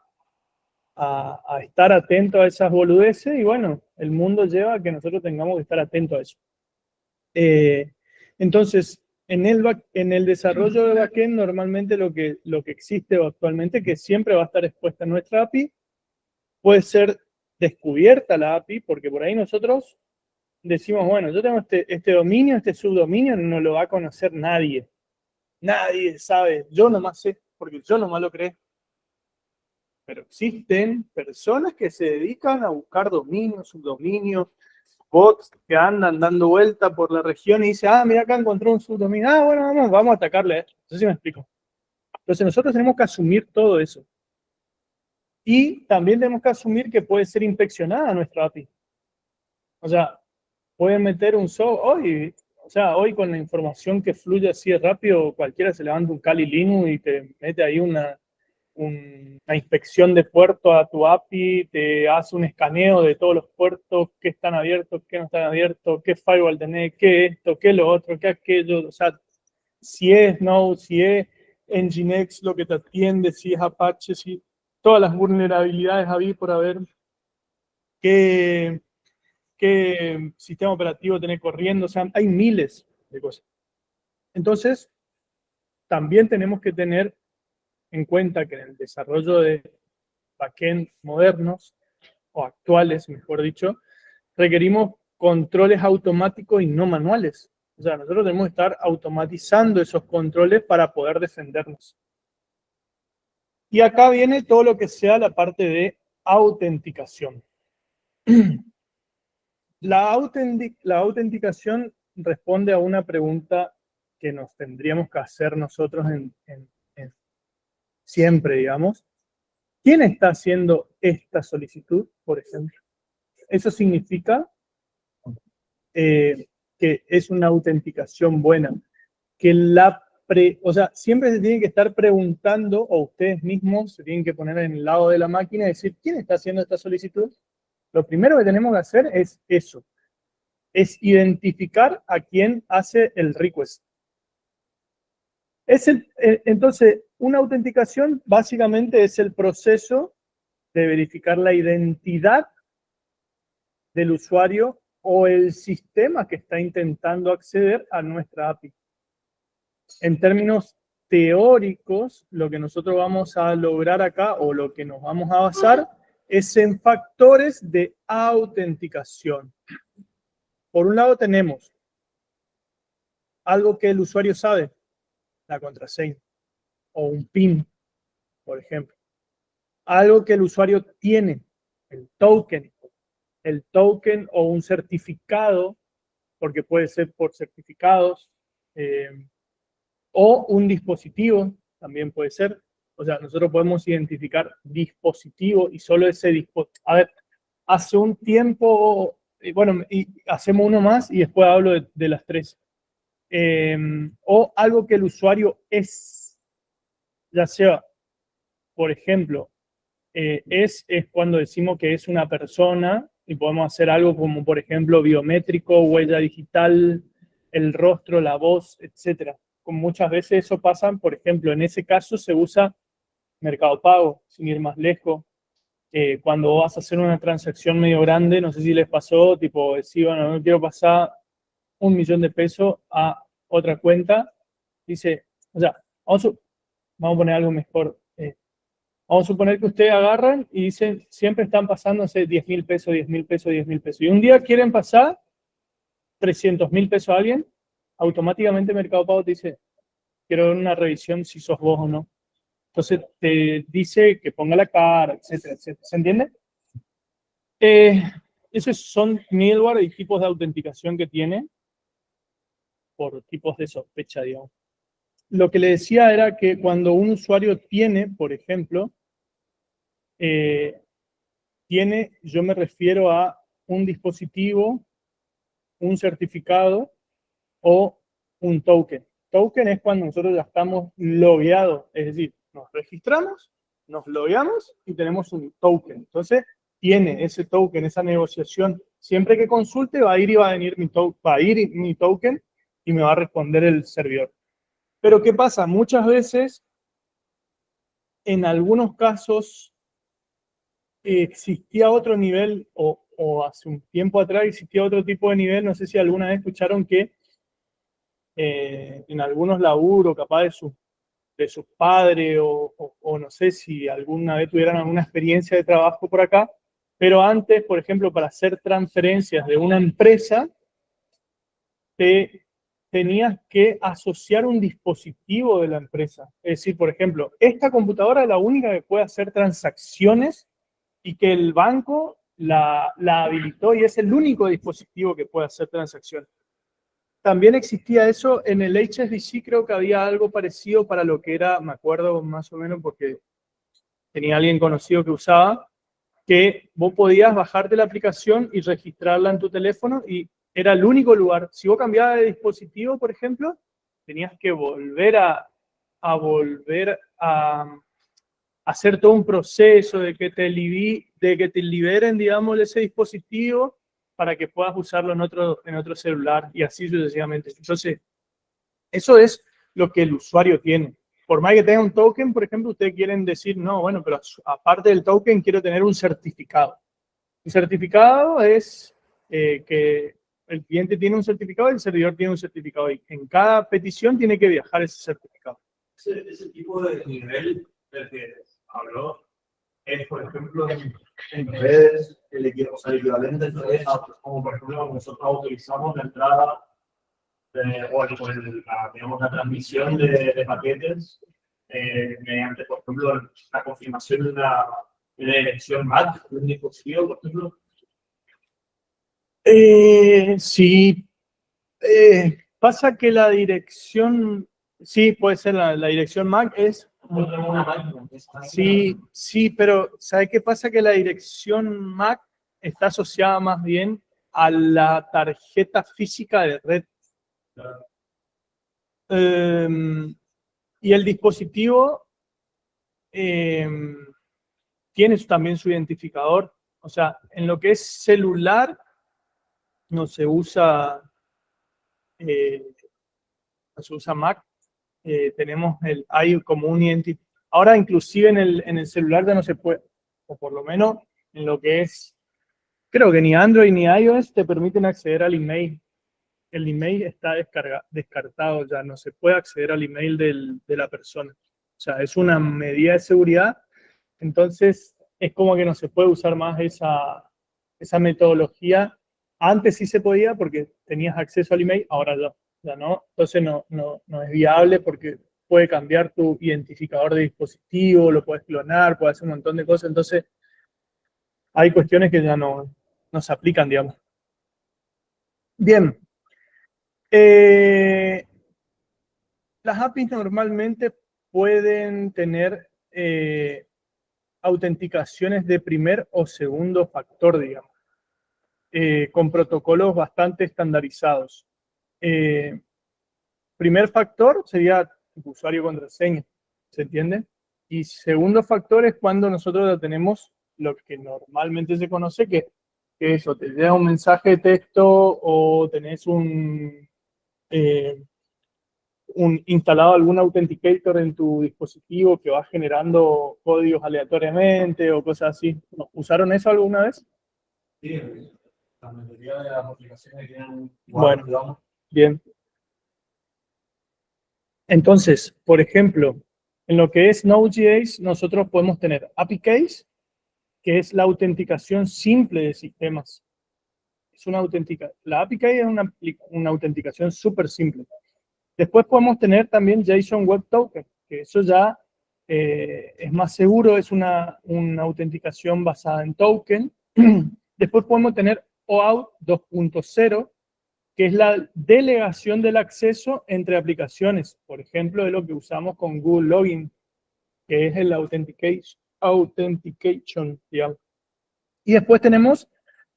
estar atento a esas boludeces y bueno, el mundo lleva a que nosotros tengamos que estar atentos a eso. Entonces, en el desarrollo de backend normalmente lo que existe actualmente, que siempre va a estar expuesta en nuestra API, puede ser descubierta la API, porque por ahí nosotros decimos, bueno, yo tengo este dominio, este subdominio, no lo va a conocer nadie. Nadie sabe, yo nomás sé, porque yo nomás lo creé. Pero existen personas que se dedican a buscar dominios, subdominios, bots que andan dando vuelta por la región y dicen, ah, mira, acá encontré un subdominio, ah, bueno, vamos a atacarle. No sé si me explico. Entonces nosotros tenemos que asumir todo eso. Y también tenemos que asumir que puede ser infeccionada nuestra API. O sea, pueden meter un hoy, o sea, hoy con la información que fluye así de rápido, cualquiera se levanta un Kali Linux y te mete ahí una inspección de puerto a tu API, te hace un escaneo de todos los puertos, qué están abiertos, qué no están abiertos, qué firewall tenés, qué esto, qué lo otro, qué aquello, o sea, si es Node, si es Nginx lo que te atiende, si es Apache, si todas las vulnerabilidades había por haber, qué sistema operativo tenés corriendo, o sea, hay miles de cosas. Entonces, también tenemos que tener en cuenta que en el desarrollo de backend modernos, o actuales, mejor dicho, requerimos controles automáticos y no manuales. O sea, nosotros tenemos que estar automatizando esos controles para poder defendernos. Y acá viene todo lo que sea la parte de autenticación. La autenticación responde a una pregunta que nos tendríamos que hacer nosotros siempre, digamos. ¿Quién está haciendo esta solicitud, por ejemplo? Eso significa que es una autenticación buena. Que o sea, siempre se tiene que estar preguntando, o ustedes mismos se tienen que poner en el lado de la máquina y decir, ¿quién está haciendo esta solicitud? Lo primero que tenemos que hacer es eso, es identificar a quién hace el request. Entonces, una autenticación básicamente es el proceso de verificar la identidad del usuario o el sistema que está intentando acceder a nuestra API. En términos teóricos, lo que nosotros vamos a lograr acá o lo que nos vamos a basar es en factores de autenticación. Por un lado tenemos algo que el usuario sabe, la contraseña. o un PIN, por ejemplo. Algo que el usuario tiene, el token o un certificado, porque puede ser por certificados, o un dispositivo, también puede ser. O sea, nosotros podemos identificar dispositivo y solo ese dispositivo. A ver, hace un tiempo, bueno, y hacemos uno más y después hablo de las tres. O algo que el usuario es, ya sea, por ejemplo, es cuando decimos que es una persona y podemos hacer algo como, por ejemplo, biométrico, huella digital, el rostro, la voz, etcétera. Como muchas veces eso pasa, por ejemplo, en ese caso se usa Mercado Pago, sin ir más lejos. Cuando vas a hacer una transacción medio grande, no sé si les pasó, tipo, decir, bueno, no quiero pasar 1.000.000 de pesos a otra cuenta. Dice, o sea, vamos a poner algo mejor. Vamos a suponer que ustedes agarran y dicen, siempre están pasándose 10.000 pesos, 10.000 pesos, 10.000 pesos. Y un día quieren pasar 300.000 pesos a alguien, automáticamente Mercado Pago te dice, quiero ver una revisión si sos vos o no. Entonces te dice que ponga la cara, etcétera, etcétera. ¿Se entiende? Esos son middleware y tipos de autenticación que tiene por tipos de sospecha, digamos. Lo que le decía era que cuando un usuario tiene, por ejemplo, yo me refiero a un dispositivo, un certificado o un token. Token es cuando nosotros ya estamos logueados, es decir, nos registramos, nos logueamos y tenemos un token. Entonces, tiene ese token, esa negociación. Siempre que consulte va a ir y va a venir mi token y me va a responder el servidor. Pero ¿qué pasa? Muchas veces, en algunos casos, existía otro nivel, o hace un tiempo atrás existía otro tipo de nivel, no sé si alguna vez escucharon que en algunos laburos, capaz de sus padres, o no sé si alguna vez tuvieran alguna experiencia de trabajo por acá, pero antes, por ejemplo, para hacer transferencias de una empresa, tenías que asociar un dispositivo de la empresa. Es decir, por ejemplo, esta computadora es la única que puede hacer transacciones y que el banco la habilitó y es el único dispositivo que puede hacer transacciones. También existía eso en el HSBC, creo que había algo parecido para lo que era, me acuerdo más o menos porque tenía alguien conocido que usaba, que vos podías bajarte la aplicación y registrarla en tu teléfono y era el único lugar. Si vos cambiabas de dispositivo, por ejemplo, tenías que volver a hacer todo un proceso de que te liberen, digamos, ese dispositivo para que puedas usarlo en otro celular y así sucesivamente. Entonces, eso es lo que el usuario tiene. Por más que tenga un token, por ejemplo, ustedes quieren decir, no, bueno, pero aparte del token quiero tener un certificado. Un certificado es que el cliente tiene un certificado y el servidor tiene un certificado. Y en cada petición tiene que viajar ese certificado. Ese tipo de nivel del que habló es, por ejemplo, en redes, el equivalente en redes, como por ejemplo nosotros autorizamos la entrada digamos, la transmisión de paquetes mediante, por ejemplo, la confirmación de una dirección MAC de un dispositivo, por ejemplo. Sí, pasa que la dirección, sí, puede ser la dirección MAC es... Sí, pero ¿sabe qué pasa? Que la dirección MAC está asociada más bien a la tarjeta física de red. Y el dispositivo tiene también su identificador. O sea, en lo que es celular no se usa Mac. Hay como un identificador. Ahora inclusive en el celular ya no se puede, o por lo menos en lo que es, creo que ni Android ni iOS te permiten acceder al email. El email está descartado ya, no se puede acceder al email de la persona. O sea, es una medida de seguridad, entonces es como que no se puede usar más esa metodología. Antes sí se podía porque tenías acceso al email, ahora ya no. Entonces no es viable porque puede cambiar tu identificador de dispositivo, lo puedes clonar, puede hacer un montón de cosas. Entonces, hay cuestiones que ya no se aplican, digamos. Bien. Las APIs normalmente pueden tener autenticaciones de primer o segundo factor, digamos, con protocolos bastante estandarizados. Primer factor sería usuario contraseña, ¿se entiende? Y segundo factor es cuando nosotros tenemos lo que normalmente se conoce que eso, te llega un mensaje de texto o tenés instalado algún authenticator en tu dispositivo que va generando códigos aleatoriamente o cosas así. ¿Usaron eso alguna vez? Sí, la mayoría de las aplicaciones tienen Bueno, digamos. Bien. Entonces, por ejemplo, en lo que es Node.js, nosotros podemos tener API Keys, que es la autenticación simple de sistemas. Es la API Key es una autenticación súper simple. Después podemos tener también JSON Web Token, que eso ya es más seguro, es una autenticación basada en token. Después podemos tener OAuth 2.0, que es la delegación del acceso entre aplicaciones. Por ejemplo, de lo que usamos con Google Login, que es el authentication, digamos. Y después tenemos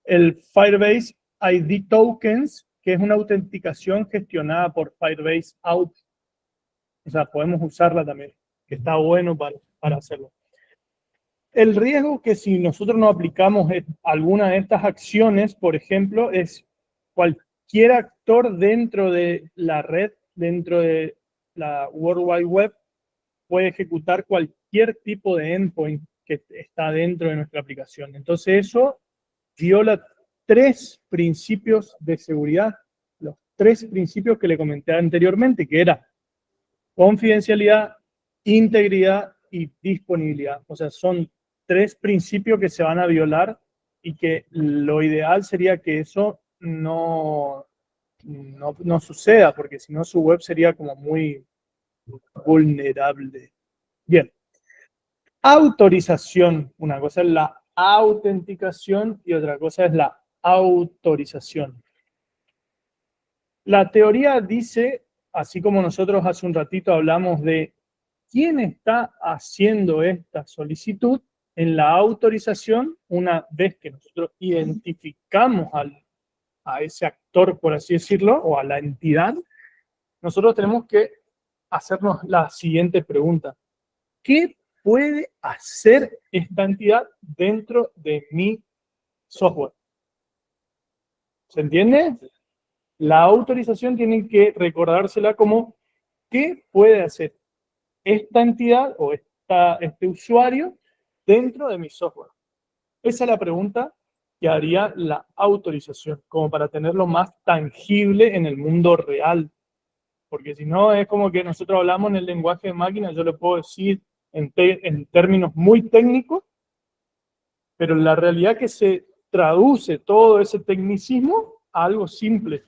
el Firebase ID Tokens, que es una autenticación gestionada por Firebase Auth. O sea, podemos usarla también, que está bueno para hacerlo. El riesgo que si nosotros no aplicamos alguna de estas acciones, por ejemplo, es cualquier actor dentro de la red, dentro de la World Wide Web, puede ejecutar cualquier tipo de endpoint que está dentro de nuestra aplicación. Entonces eso viola 3 principios de seguridad, los 3 principios que le comenté anteriormente, que era confidencialidad, integridad y disponibilidad. O sea, son 3 principios que se van a violar y que lo ideal sería que eso no suceda, porque si no su web sería como muy vulnerable. Bien. Autorización. Una cosa es la autenticación y otra cosa es la autorización. La teoría dice, así como nosotros hace un ratito hablamos de quién está haciendo esta solicitud, en la autorización, una vez que nosotros identificamos a ese actor, por así decirlo, o a la entidad, nosotros tenemos que hacernos la siguiente pregunta. ¿Qué puede hacer esta entidad dentro de mi software? ¿Se entiende? La autorización tienen que recordársela como ¿qué puede hacer esta entidad o este usuario dentro de mi software? Esa es la pregunta que haría la autorización, como para tenerlo más tangible en el mundo real. Porque si no, es como que nosotros hablamos en el lenguaje de máquina, yo le puedo decir en términos muy técnicos, pero la realidad que se traduce todo ese tecnicismo a algo simple.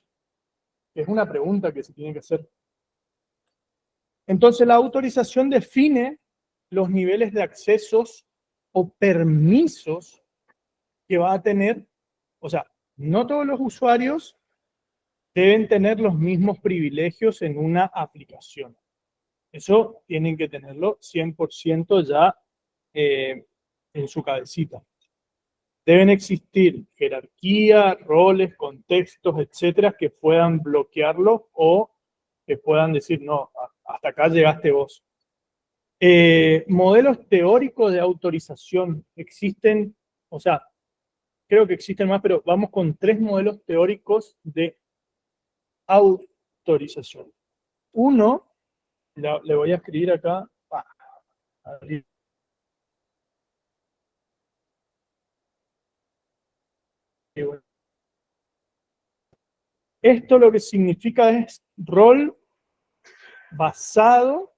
Es una pregunta que se tiene que hacer. Entonces, la autorización define los niveles de accesos o permisos que va a tener. O sea, no todos los usuarios deben tener los mismos privilegios en una aplicación. Eso tienen que tenerlo 100% ya en su cabecita. Deben existir jerarquía, roles, contextos, etcétera, que puedan bloquearlo o que puedan decir, no, hasta acá llegaste vos. Modelos teóricos de autorización existen, o sea, creo que existen más, pero vamos con 3 modelos teóricos de autorización. Uno, le voy a escribir acá. Esto lo que significa es rol basado,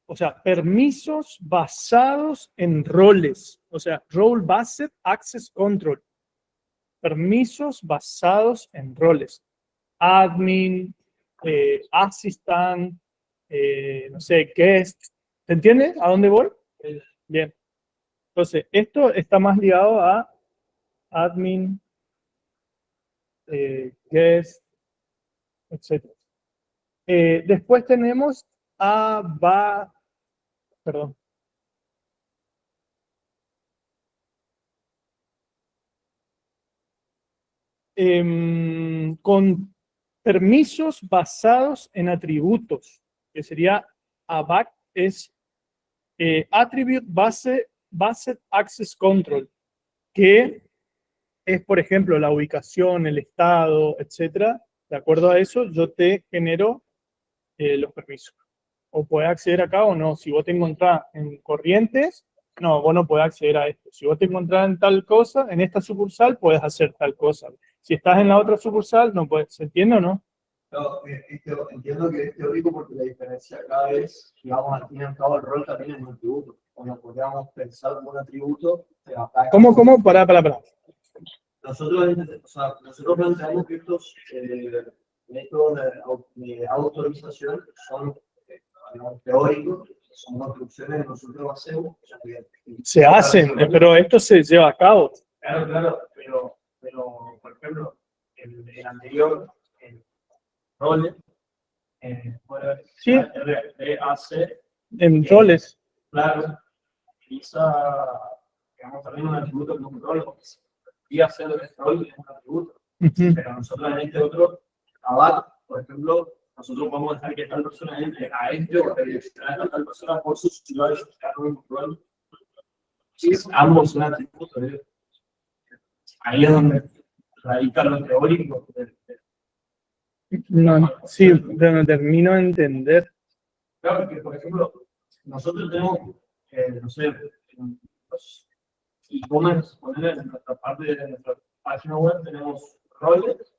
o sea, permisos basados en roles, o sea, role-based access control. Permisos basados en roles. Admin, assistant, no sé, guest. ¿Se entiende a dónde voy? Bien. Entonces, esto está más ligado a admin, guest, etc. Después tenemos perdón. Con permisos basados en atributos, que sería ABAC, es Attribute Based Access Control, que es, por ejemplo, la ubicación, el estado, etcétera. De acuerdo a eso, yo te genero los permisos. O podés acceder acá o no. Si vos te encontrás en Corrientes, no, vos no podés acceder a esto. Si vos te encontrás en tal cosa, en esta sucursal, podés hacer tal cosa. Si estás en la otra sucursal, no puedes. ¿Se entiende o no? No, entiendo que es teórico porque la diferencia acá es, digamos, al fin y al cabo, el rol también es un atributo. Cuando podríamos pensar como un atributo, ¿Cómo? Pará. Nosotros planteamos que estos métodos de autorización son digamos, teóricos, son construcciones que nosotros hacemos. Se hacen, pero esto se lleva a cabo. Claro, pero por ejemplo, el anterior, el roles, Sí. RAC, En roles. claro, utiliza, digamos, también un atributo que es un rol, porque se podría hacer el rol es un atributo. Pero nosotros en este otro, ABAC, por ejemplo, nosotros podemos dejar que tal persona entre a este o a tal persona por sus usuarios un rol. Sí, ambos son atributos. Ahí es donde radica lo teórico. No, sí, pero no termino de entender. Claro, porque, por ejemplo, nosotros tenemos, no sé, los e-commerce, poner en nuestra parte de nuestra página web, tenemos roles.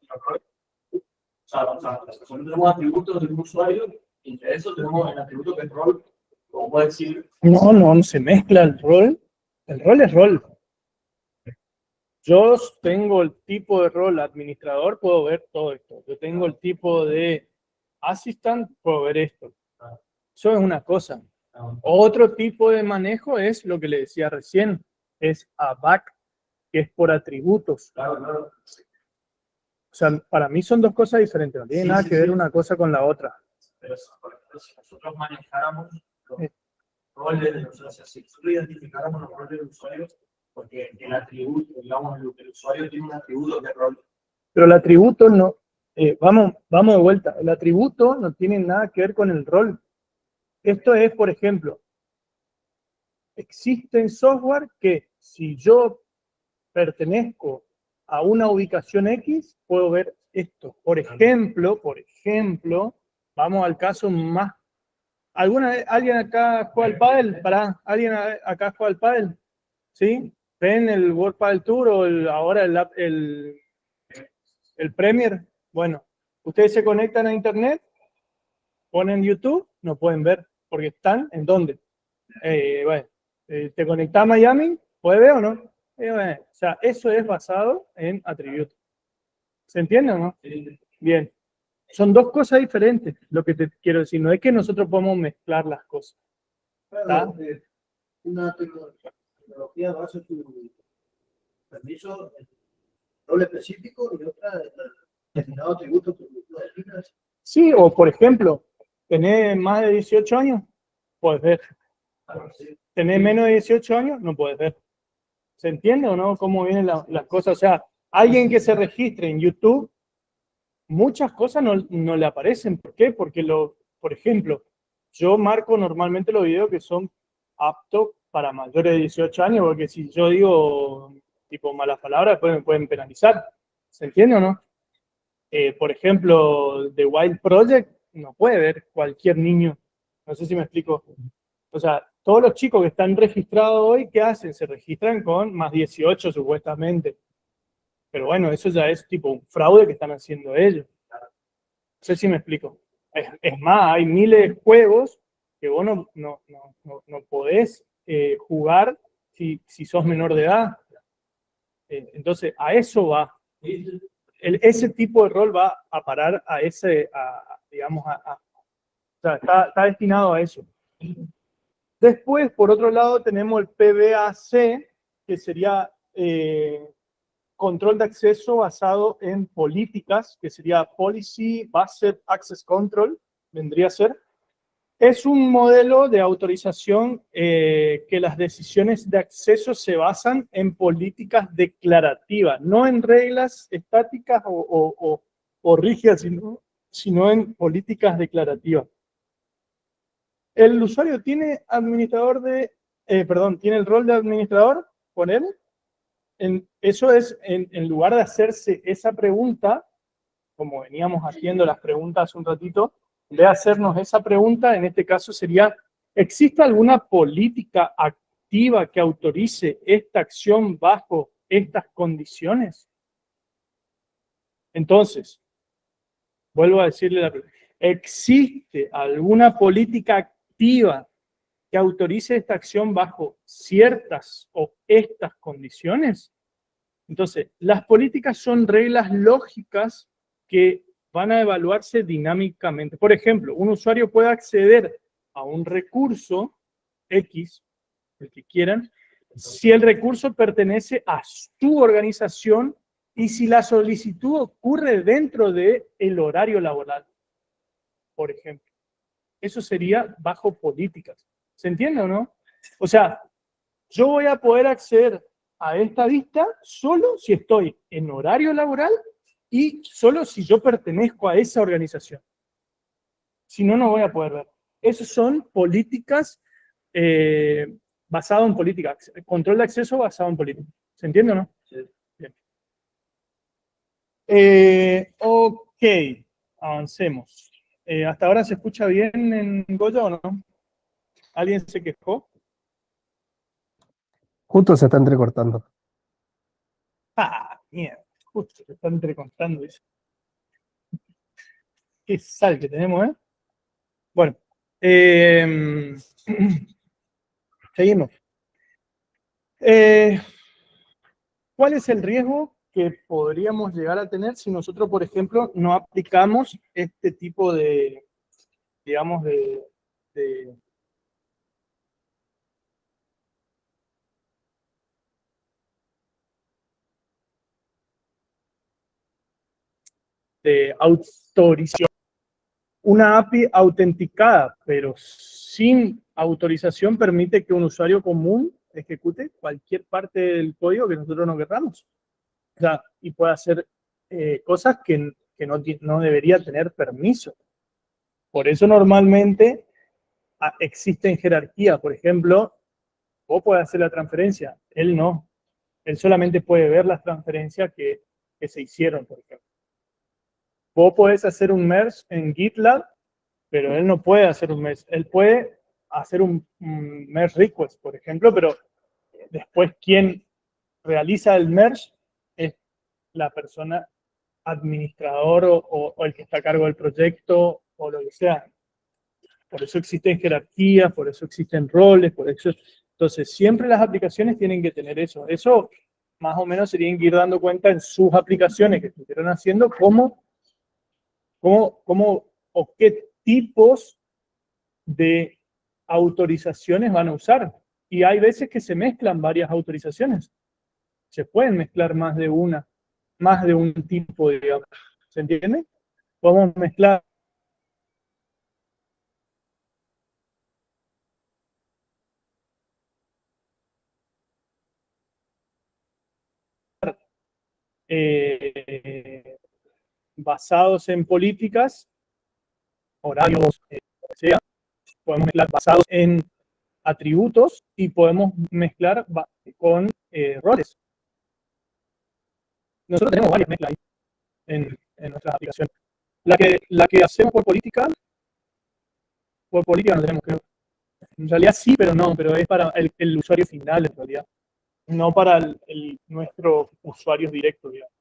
O sea, nosotros tenemos atributos de un usuario, y entre eso tenemos el atributo que es rol, como puede decir. No se mezcla el rol. El rol es rol. Yo tengo el tipo de rol administrador, puedo ver todo esto. Yo tengo el tipo de assistant, puedo ver esto. Eso es una cosa. Otro tipo de manejo es lo que le decía recién, es ABAC, que es por atributos. Claro. O sea, para mí son dos cosas diferentes, no tiene nada que ver una cosa con la otra. Pero por ejemplo, si nosotros manejáramos los roles, o sea, si nosotros identificáramos los roles del usuario, porque el atributo, digamos, el usuario tiene un atributo de rol. Pero el atributo no, vamos de vuelta, el atributo no tiene nada que ver con el rol. Esto es, por ejemplo, existen software que si yo pertenezco a una ubicación X, puedo ver esto. Por ejemplo, vamos al caso más. ¿Alguien acá juega al pádel? ¿Alguien acá juega al pádel? ¿Sí? ¿Ven el World Padel Tour o ahora el Premier? Bueno, ustedes se conectan a internet, ponen YouTube, no pueden ver, porque están ¿en dónde? ¿Te conectás a Miami? ¿Puede ver o no? O sea, eso es basado en atributos. ¿Se entiende o no? Sí. Bien. Son dos cosas diferentes, lo que te quiero decir. No es que nosotros podemos mezclar las cosas. Claro, una tecnología base su permiso, rol específico y otra determinado atributo que tú definas. Sí, o por ejemplo, tenés más de 18 años, puedes ver. Tenés menos de 18 años, no puedes ver. ¿Se entiende o no cómo vienen las cosas? O sea, alguien que se registre en YouTube, muchas cosas no le aparecen. ¿Por qué? Porque, por ejemplo, yo marco normalmente los videos que son aptos para mayores de 18 años, porque si yo digo tipo malas palabras, después me pueden penalizar. ¿Se entiende o no? Por ejemplo, The Wild Project no puede ver cualquier niño. No sé si me explico. O sea, todos los chicos que están registrados hoy, ¿qué hacen? Se registran con más 18 supuestamente. Pero bueno, eso ya es tipo un fraude que están haciendo ellos. No sé si me explico. Es más, hay miles de juegos que vos no podés jugar si sos menor de edad. Entonces, a eso va. Ese tipo de rol va a parar a ese, digamos, sea, está destinado a eso. Después, por otro lado, tenemos el PBAC, que sería control de acceso basado en políticas, que sería Policy Based Access Control, vendría a ser. Es un modelo de autorización que las decisiones de acceso se basan en políticas declarativas, no en reglas estáticas o rígidas, sino en políticas declarativas. El usuario tiene tiene el rol de administrador, poner. Eso es, en lugar de hacerse esa pregunta, como veníamos haciendo las preguntas hace un ratito, de hacernos esa pregunta, en este caso sería, ¿existe alguna política activa que autorice esta acción bajo estas condiciones? Entonces, vuelvo a decirle la pregunta, ¿existe alguna política activa que autorice esta acción bajo ciertas o estas condiciones? Entonces, las políticas son reglas lógicas que van a evaluarse dinámicamente. Por ejemplo, un usuario puede acceder a un recurso X, el que quieran, si el recurso pertenece a su organización y si la solicitud ocurre dentro del horario laboral, por ejemplo. Eso sería bajo políticas. ¿Se entiende o no? O sea, yo voy a poder acceder a esta vista solo si estoy en horario laboral y solo si yo pertenezco a esa organización. Si no, no voy a poder ver. Esas son políticas basadas en políticas. Control de acceso basado en políticas. ¿Se entiende o no? Sí. Bien. Ok, avancemos. ¿Hasta ahora se escucha bien en Goya o no? ¿Alguien se quejó? Justo se está entrecortando. Ah, mierda. Justo se está entrecortando eso. Qué sal que tenemos, ¿eh? Bueno. Seguimos. ¿Cuál es el riesgo que podríamos llegar a tener si nosotros, por ejemplo, no aplicamos este tipo de, digamos, de autorización? Una API autenticada, pero sin autorización, permite que un usuario común ejecute cualquier parte del código que nosotros no queramos. O sea, y puede hacer cosas que no debería tener permiso. Por eso normalmente existen jerarquías. Por ejemplo, vos podés hacer la transferencia, él no. Él solamente puede ver las transferencias que se hicieron, por ejemplo. Vos podés hacer un merge en GitLab, pero él no puede hacer un merge. Él puede hacer un merge request, por ejemplo, pero después quien realiza el merge es la persona administrador o el que está a cargo del proyecto o lo que sea. Por eso existen jerarquías, por eso existen roles, por eso... Entonces, siempre las aplicaciones tienen que tener eso. Eso más o menos se tienen que ir dando cuenta en sus aplicaciones que estuvieron haciendo, cómo o qué tipos de autorizaciones van a usar. Y hay veces que se mezclan varias autorizaciones. Se pueden mezclar más de un tipo, digamos. ¿Se entiende? Podemos mezclar basados en políticas, horarios, sea. Podemos mezclar basados en atributos y podemos mezclar con roles. Nosotros tenemos varias mezclas ahí en nuestras aplicaciones. La que hacemos por política no tenemos que... En realidad sí, pero no, pero es para el usuario final en realidad, no para nuestros usuarios directos, digamos.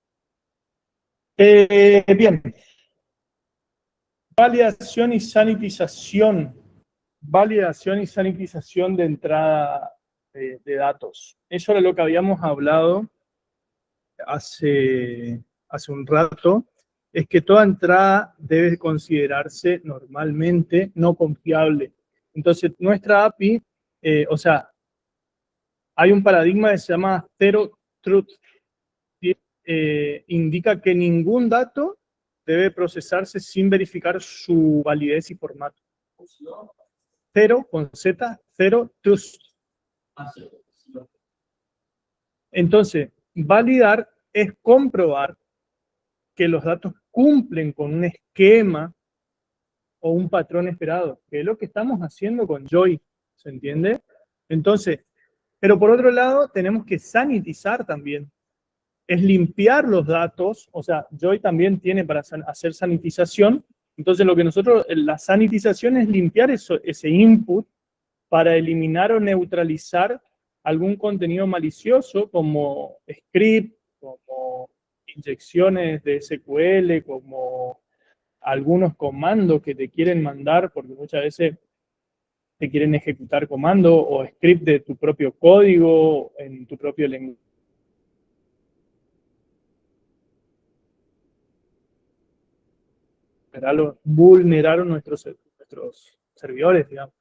Bien. Validación y sanitización. Validación y sanitización de entrada de datos. Eso era lo que habíamos hablado hace un rato. es que toda entrada debe considerarse normalmente no confiable. Entonces, nuestra API, o sea, hay un paradigma que se llama Zero Truth. Indica que ningún dato debe procesarse sin verificar su validez y formato. Cero, con Z, Zero Trust. Entonces, validar es comprobar que los datos cumplen con un esquema o un patrón esperado, que es lo que estamos haciendo con Joy, ¿se entiende? Entonces, pero por otro lado, tenemos que sanitizar también. Es limpiar los datos, o sea, Joy también tiene para hacer sanitización. Entonces, lo que nosotros, la sanitización es limpiar ese input para eliminar o neutralizar algún contenido malicioso como script, como inyecciones de SQL, como algunos comandos que te quieren mandar, porque muchas veces te quieren ejecutar comando o script de tu propio código, en tu propio lenguaje. Vulneraron nuestros servidores, digamos.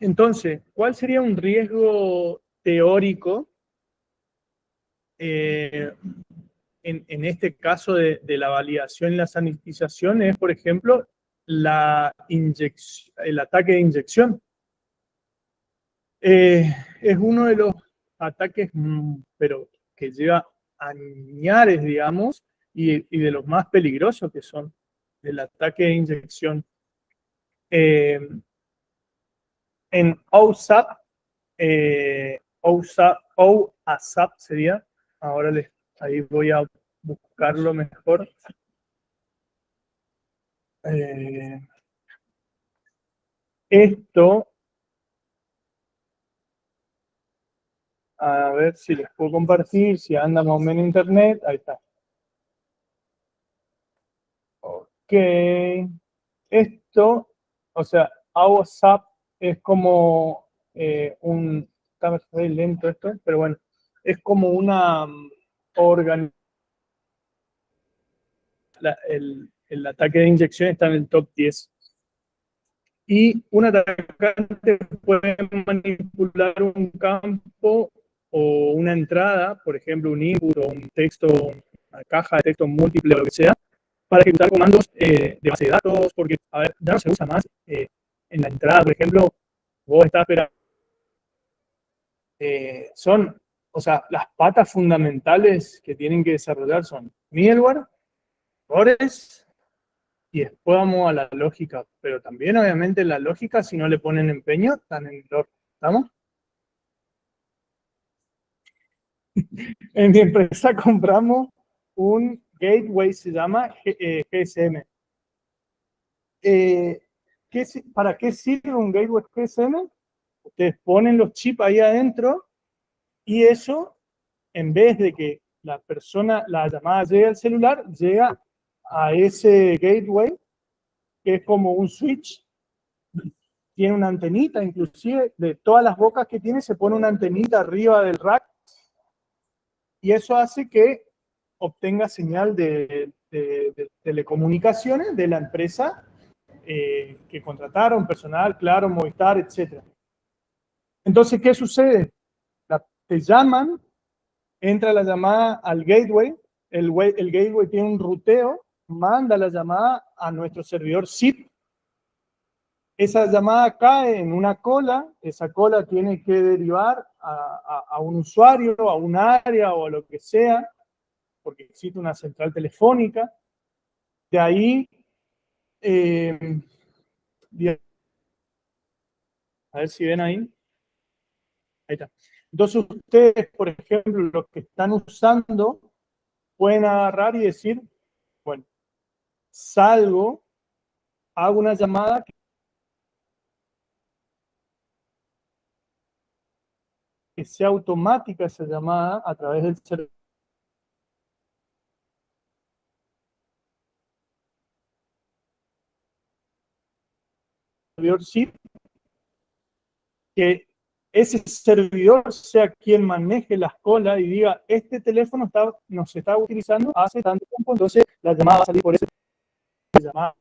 Entonces, ¿cuál sería un riesgo teórico en este caso de la validación y la sanitización? Es, por ejemplo, el ataque de inyección. Es uno de los ataques, pero que lleva añares, digamos, y de los más peligrosos que son el ataque de inyección. En OSAP, OASAP sería, ahora ahí voy a buscarlo mejor. Esto, a ver si les puedo compartir, si anda más o menos en internet, ahí está. Ok, esto, o sea, OSAP es como está muy lento esto, pero bueno, es como una organización. El ataque de inyección está en el top 10. Y un atacante puede manipular un campo o una entrada, por ejemplo, un input o un texto, una caja de texto múltiple o lo que sea, para ejecutar comandos de base de datos, porque, a ver, ya no se usa más en la entrada, por ejemplo, vos estás esperando. Son, o sea, las patas fundamentales que tienen que desarrollar son middleware, errores, y después vamos a la lógica, pero también obviamente la lógica, si no le ponen empeño, están en el horno. ¿Estamos? En mi empresa compramos un gateway, se llama GSM. ¿Para qué sirve un gateway GSM? Ustedes ponen los chips ahí adentro y eso, en vez de que la llamada llegue al celular, llega a ese gateway, que es como un switch. Tiene una antenita, inclusive de todas las bocas que tiene se pone una antenita arriba del rack y eso hace que obtenga señal de telecomunicaciones de la empresa que contrataron, personal, Claro, Movistar, etc. Entonces, ¿qué sucede? Te llaman, entra la llamada al gateway, el gateway tiene un ruteo, manda la llamada a nuestro servidor SIP. Esa llamada cae en una cola, esa cola tiene que derivar a un usuario, a un área o a lo que sea, porque existe una central telefónica. De ahí, a ver si ven ahí. Ahí está. Entonces ustedes, por ejemplo, los que están usando, pueden agarrar y decir, bueno, salgo, hago una llamada que sea automática esa llamada a través del servidor SIP, que ese servidor sea quien maneje las colas y diga, este teléfono no se está utilizando hace tanto tiempo, entonces la llamada va a salir por ese llamada.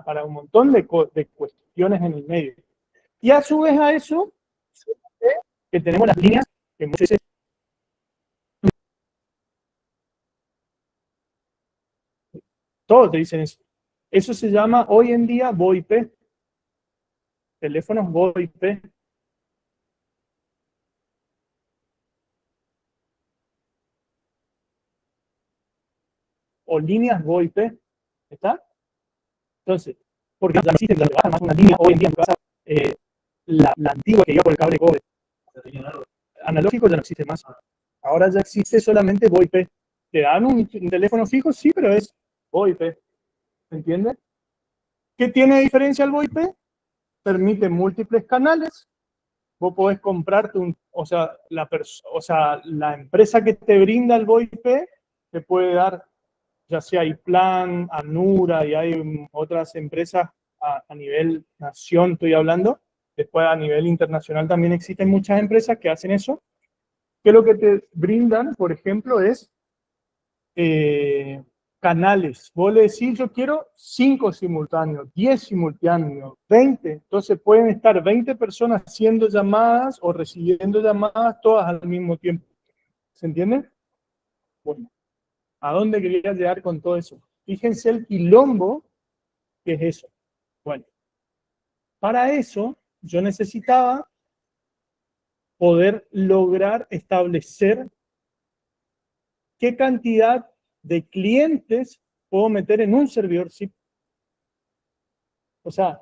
Para un montón de cuestiones en el medio. Y a su vez a eso, que tenemos las líneas, que muchas veces todos te dicen eso. Eso se llama hoy en día VoIP, teléfonos VoIP. O líneas VoIP, ¿está? Entonces, porque ya no existe más una línea hoy en día en tu casa, la antigua que iba por el cable cobre. Analógico ya no existe más. Ahora ya existe solamente VoIP. Te dan un teléfono fijo, sí, pero es VoIP. ¿Se entiende? ¿Qué tiene de diferencia el VoIP? Permite múltiples canales. Vos podés comprarte la empresa que te brinda el VoIP te puede dar, ya sea iPlan, Anura, y hay otras empresas a nivel nación, estoy hablando. Después a nivel internacional también existen muchas empresas que hacen eso, que lo que te brindan, por ejemplo, es canales. Vos le decís, yo quiero 5 simultáneos, 10 simultáneos, 20. Entonces pueden estar 20 personas haciendo llamadas o recibiendo llamadas todas al mismo tiempo. ¿Se entiende? Bueno, ¿a dónde quería llegar con todo eso? Fíjense el quilombo que es eso. Bueno, para eso yo necesitaba poder lograr establecer qué cantidad de clientes puedo meter en un servidor SIP. O sea,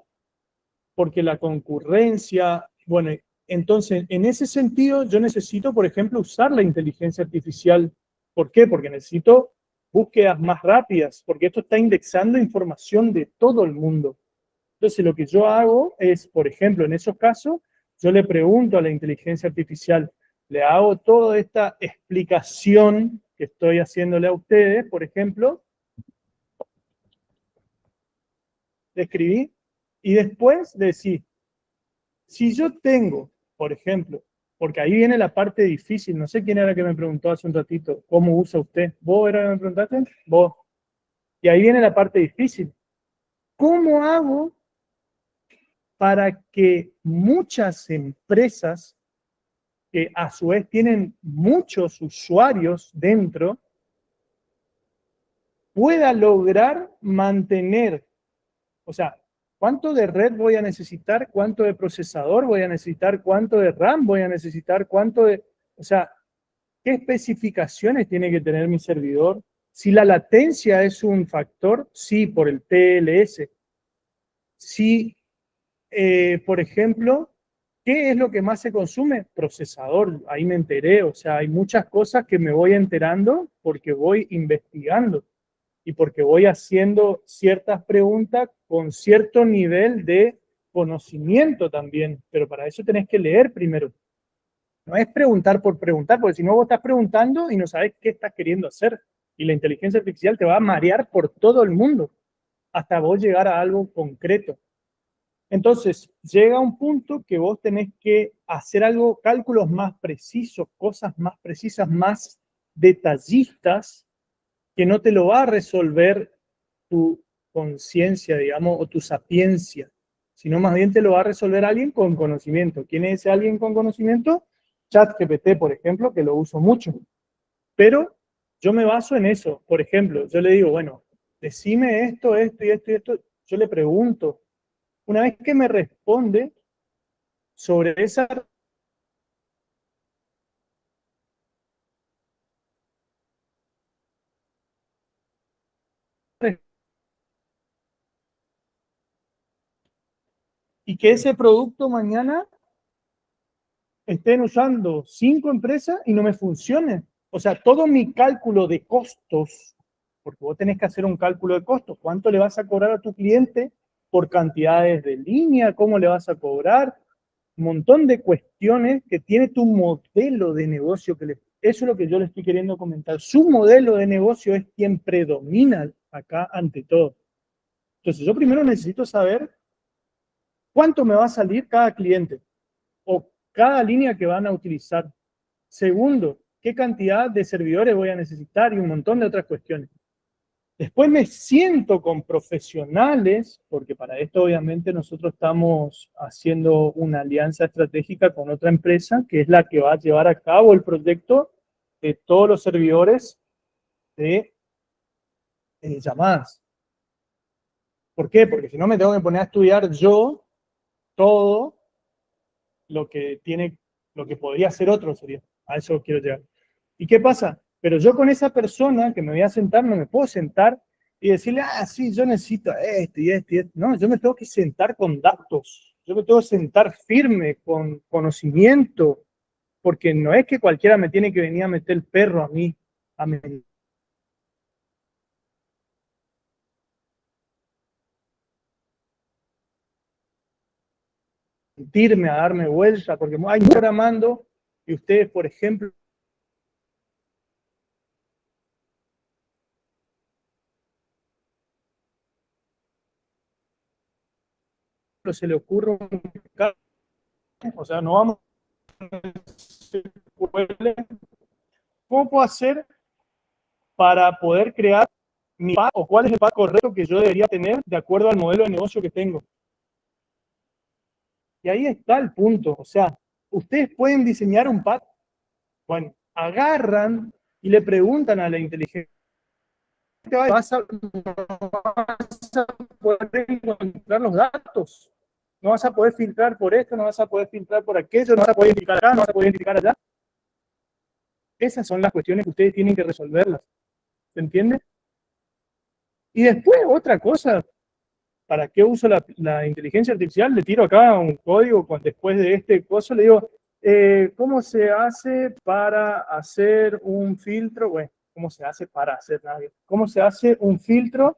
porque la concurrencia, bueno, entonces en ese sentido yo necesito, por ejemplo, usar la inteligencia artificial. ¿Por qué? Porque necesito búsquedas más rápidas, porque esto está indexando información de todo el mundo. Entonces lo que yo hago es, por ejemplo, en esos casos, yo le pregunto a la inteligencia artificial, le hago toda esta explicación que estoy haciéndole a ustedes, por ejemplo, le escribí, y después decir, si yo tengo, por ejemplo, porque ahí viene la parte difícil, no sé quién era que me preguntó hace un ratito, ¿cómo usa usted? ¿Vos era que me preguntaste? Vos. Y ahí viene la parte difícil. ¿Cómo hago para que muchas empresas, que a su vez tienen muchos usuarios dentro, pueda lograr mantener, o sea, cuánto de red voy a necesitar, cuánto de procesador voy a necesitar, cuánto de RAM voy a necesitar, o sea, qué especificaciones tiene que tener mi servidor, si la latencia es un factor, sí, por el TLS, si, por ejemplo, ¿qué es lo que más se consume? Procesador, ahí me enteré, o sea, hay muchas cosas que me voy enterando porque voy investigando y porque voy haciendo ciertas preguntas con cierto nivel de conocimiento también, pero para eso tenés que leer primero. No es preguntar por preguntar, porque si no vos estás preguntando y no sabes qué estás queriendo hacer. Y la inteligencia artificial te va a marear por todo el mundo hasta vos llegar a algo concreto. Entonces, llega un punto que vos tenés que hacer algo, cálculos más precisos, cosas más precisas, más detallistas, que no te lo va a resolver tu conciencia, digamos, o tu sapiencia, sino más bien te lo va a resolver alguien con conocimiento. ¿Quién es ese alguien con conocimiento? ChatGPT, por ejemplo, que lo uso mucho. Pero yo me baso en eso. Por ejemplo, yo le digo, bueno, decime esto, esto y esto y esto. Yo le pregunto. Una vez que me responde sobre esa y que ese producto mañana estén usando 5 empresas y no me funcione. O sea, todo mi cálculo de costos, porque vos tenés que hacer un cálculo de costos, ¿cuánto le vas a cobrar a tu cliente por cantidades de línea? ¿Cómo le vas a cobrar? Un montón de cuestiones que tiene tu modelo de negocio. Eso es lo que yo le estoy queriendo comentar. Su modelo de negocio es quien predomina acá ante todo. Entonces, yo primero necesito saber cuánto me va a salir cada cliente o cada línea que van a utilizar. Segundo, qué cantidad de servidores voy a necesitar y un montón de otras cuestiones. Después me siento con profesionales, porque para esto obviamente nosotros estamos haciendo una alianza estratégica con otra empresa, que es la que va a llevar a cabo el proyecto de todos los servidores de llamadas. ¿Por qué? Porque si no me tengo que poner a estudiar yo todo lo que podría hacer otro sería. A eso quiero llegar. ¿Y qué pasa? Pero yo con esa persona que me voy a sentar, no me puedo sentar y decirle, ah, sí, yo necesito esto y esto y esto. No, yo me tengo que sentar con datos. Yo me tengo que sentar firme, con conocimiento, porque no es que cualquiera me tiene que venir a meter el perro a mí, a mentirme, a darme vuelta, porque hay programando y ustedes, por ejemplo, se le ocurre un caso, o sea, no vamos a... ¿Cómo puedo hacer para poder crear mi pack o cuál es el pack correcto que yo debería tener de acuerdo al modelo de negocio que tengo? Y ahí está el punto. O sea, ustedes pueden diseñar un pack. Bueno, agarran y le preguntan a la inteligencia, vas a poder encontrar los datos. No vas a poder filtrar por esto, no vas a poder filtrar por aquello, no vas a poder identificar acá, no vas a poder identificar allá. Esas son las cuestiones que ustedes tienen que resolverlas. ¿Se entiende? Y después, otra cosa, ¿para qué uso la inteligencia artificial? Le tiro acá un código, después de este coso le digo, ¿cómo se hace para hacer un filtro? Bueno, ¿cómo se hace para hacer nada? ¿Cómo se hace un filtro?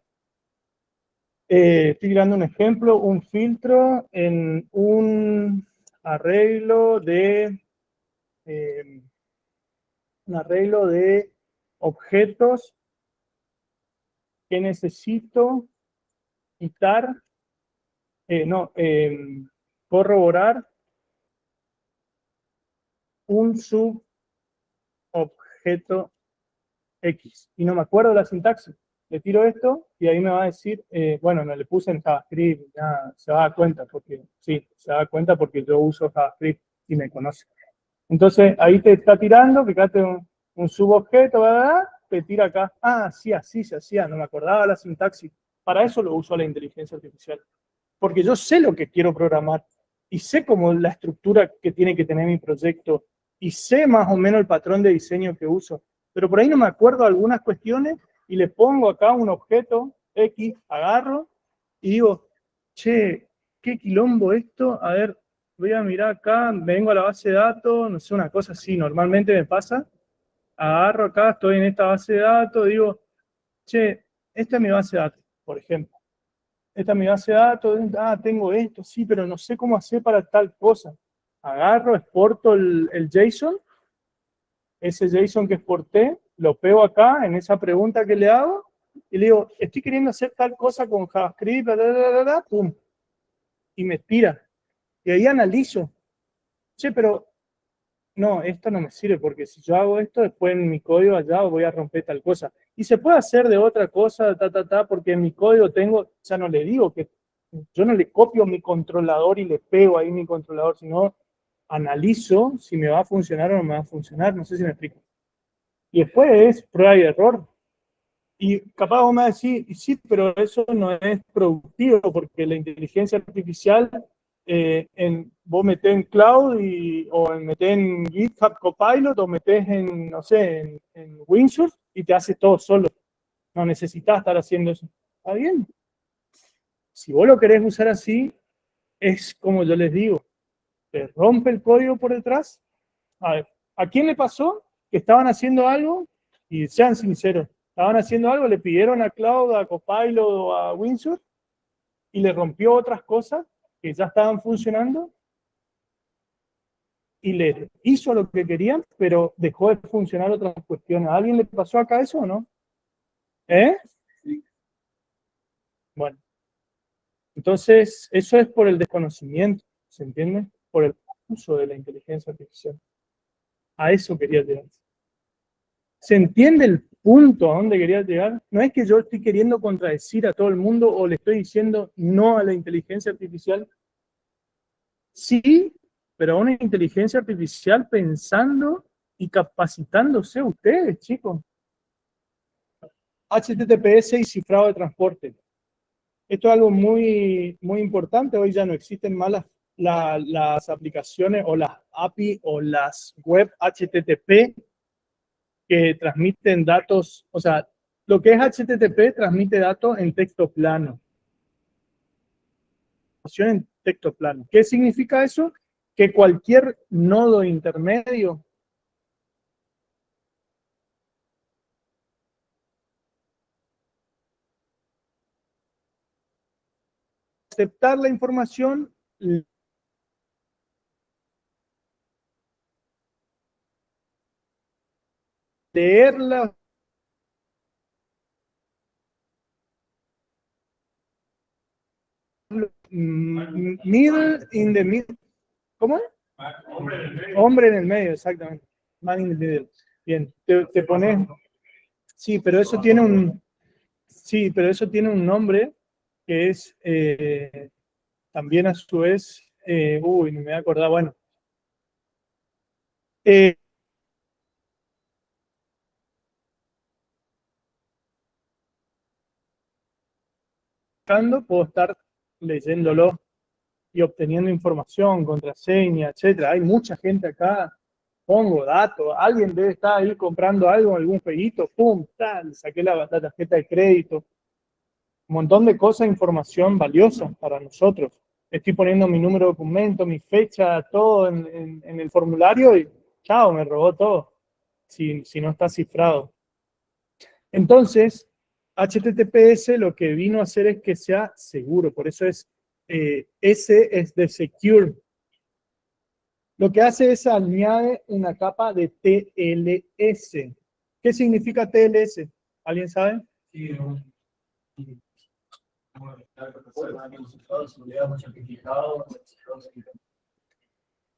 Estoy dando un ejemplo, un filtro en un arreglo de objetos que necesito quitar, corroborar un subobjeto X. Y no me acuerdo la sintaxis. Le tiro esto y ahí me va a decir, bueno, no le puse en JavaScript, ya se va a dar cuenta, porque sí, se da cuenta porque yo uso JavaScript y me conoce. Entonces ahí te está tirando, fíjate un subobjeto, ¿verdad? Te tira acá, ah, sí, así se hacía, no me acordaba la sintaxis. Para eso lo uso la inteligencia artificial. Porque yo sé lo que quiero programar y sé cómo la estructura que tiene que tener mi proyecto y sé más o menos el patrón de diseño que uso. Pero por ahí no me acuerdo algunas cuestiones y le pongo acá un objeto X, agarro y digo, che, qué quilombo esto, a ver, voy a mirar acá, vengo a la base de datos, no sé, una cosa así, normalmente me pasa, agarro acá, estoy en esta base de datos, digo, che, esta es mi base de datos, por ejemplo. Esta es mi base de datos, tengo esto, sí, pero no sé cómo hacer para tal cosa. Agarro, exporto el JSON, ese JSON que exporté, lo pego acá en esa pregunta que le hago, y le digo, estoy queriendo hacer tal cosa con JavaScript, pum, y me tira. Y ahí analizo. Che, pero no, esto no me sirve, porque si yo hago esto, después en mi código allá voy a romper tal cosa. Y se puede hacer de otra cosa, porque en mi código tengo, ya no le digo que yo no le copio mi controlador y le pego ahí mi controlador, sino analizo si me va a funcionar o no me va a funcionar. No sé si me explico. Y después es prueba y error. Y capaz vos me vas a decir, sí, pero eso no es productivo, porque la inteligencia artificial, vos metés en Cloud o metés en GitHub Copilot o metés en, no sé, en Windsurf y te hace todo solo. No necesitas estar haciendo eso. ¿Está bien? Si vos lo querés usar así, es como yo les digo, te rompe el código por detrás. A ver, ¿a quién le pasó que estaban haciendo algo? Y sean sinceros, estaban haciendo algo, le pidieron a Cloud, a Copilot o a Windsurf y le rompió otras cosas que ya estaban funcionando y le hizo lo que querían, pero dejó de funcionar otras cuestiones. ¿A alguien le pasó acá eso o no? ¿Eh? Entonces, eso es por el desconocimiento, ¿se entiende? Por el uso de la inteligencia artificial. A eso quería llegar. ¿Se entiende el punto a dónde quería llegar? No es que yo estoy queriendo contradecir a todo el mundo o le estoy diciendo no a la inteligencia artificial. Sí, pero una inteligencia artificial pensando y capacitándose ustedes, chicos. HTTPS y cifrado de transporte. Esto es algo muy, muy importante. Hoy ya no existen más las aplicaciones o las API o las web HTTP que transmiten datos. O sea, lo que es HTTP transmite datos en texto plano. En texto plano. ¿Qué significa eso? Que cualquier nodo intermedio aceptar la información, leerla, middle in the middle. ¿Cómo? Hombre en el medio, exactamente. Man in the middle. Bien, te pones. Sí, pero eso tiene un. Sí, pero eso tiene un nombre que es también a su vez. Uy, no me voy a acordar. Bueno. Puedo estar leyéndolo y obteniendo información, contraseña, etcétera. Hay mucha gente acá. Pongo datos, alguien debe estar ahí comprando algo, algún jueguito, pum, tal, saqué la tarjeta de crédito. Un montón de cosas, información valiosa para nosotros. Estoy poniendo mi número de documento, mi fecha, todo en el formulario y chao, me robó todo, si no está cifrado. Entonces, HTTPS lo que vino a hacer es que sea seguro, por eso es, S es de secure. Lo que hace es añade una capa de TLS. ¿Qué significa TLS? ¿Alguien sabe? Sí,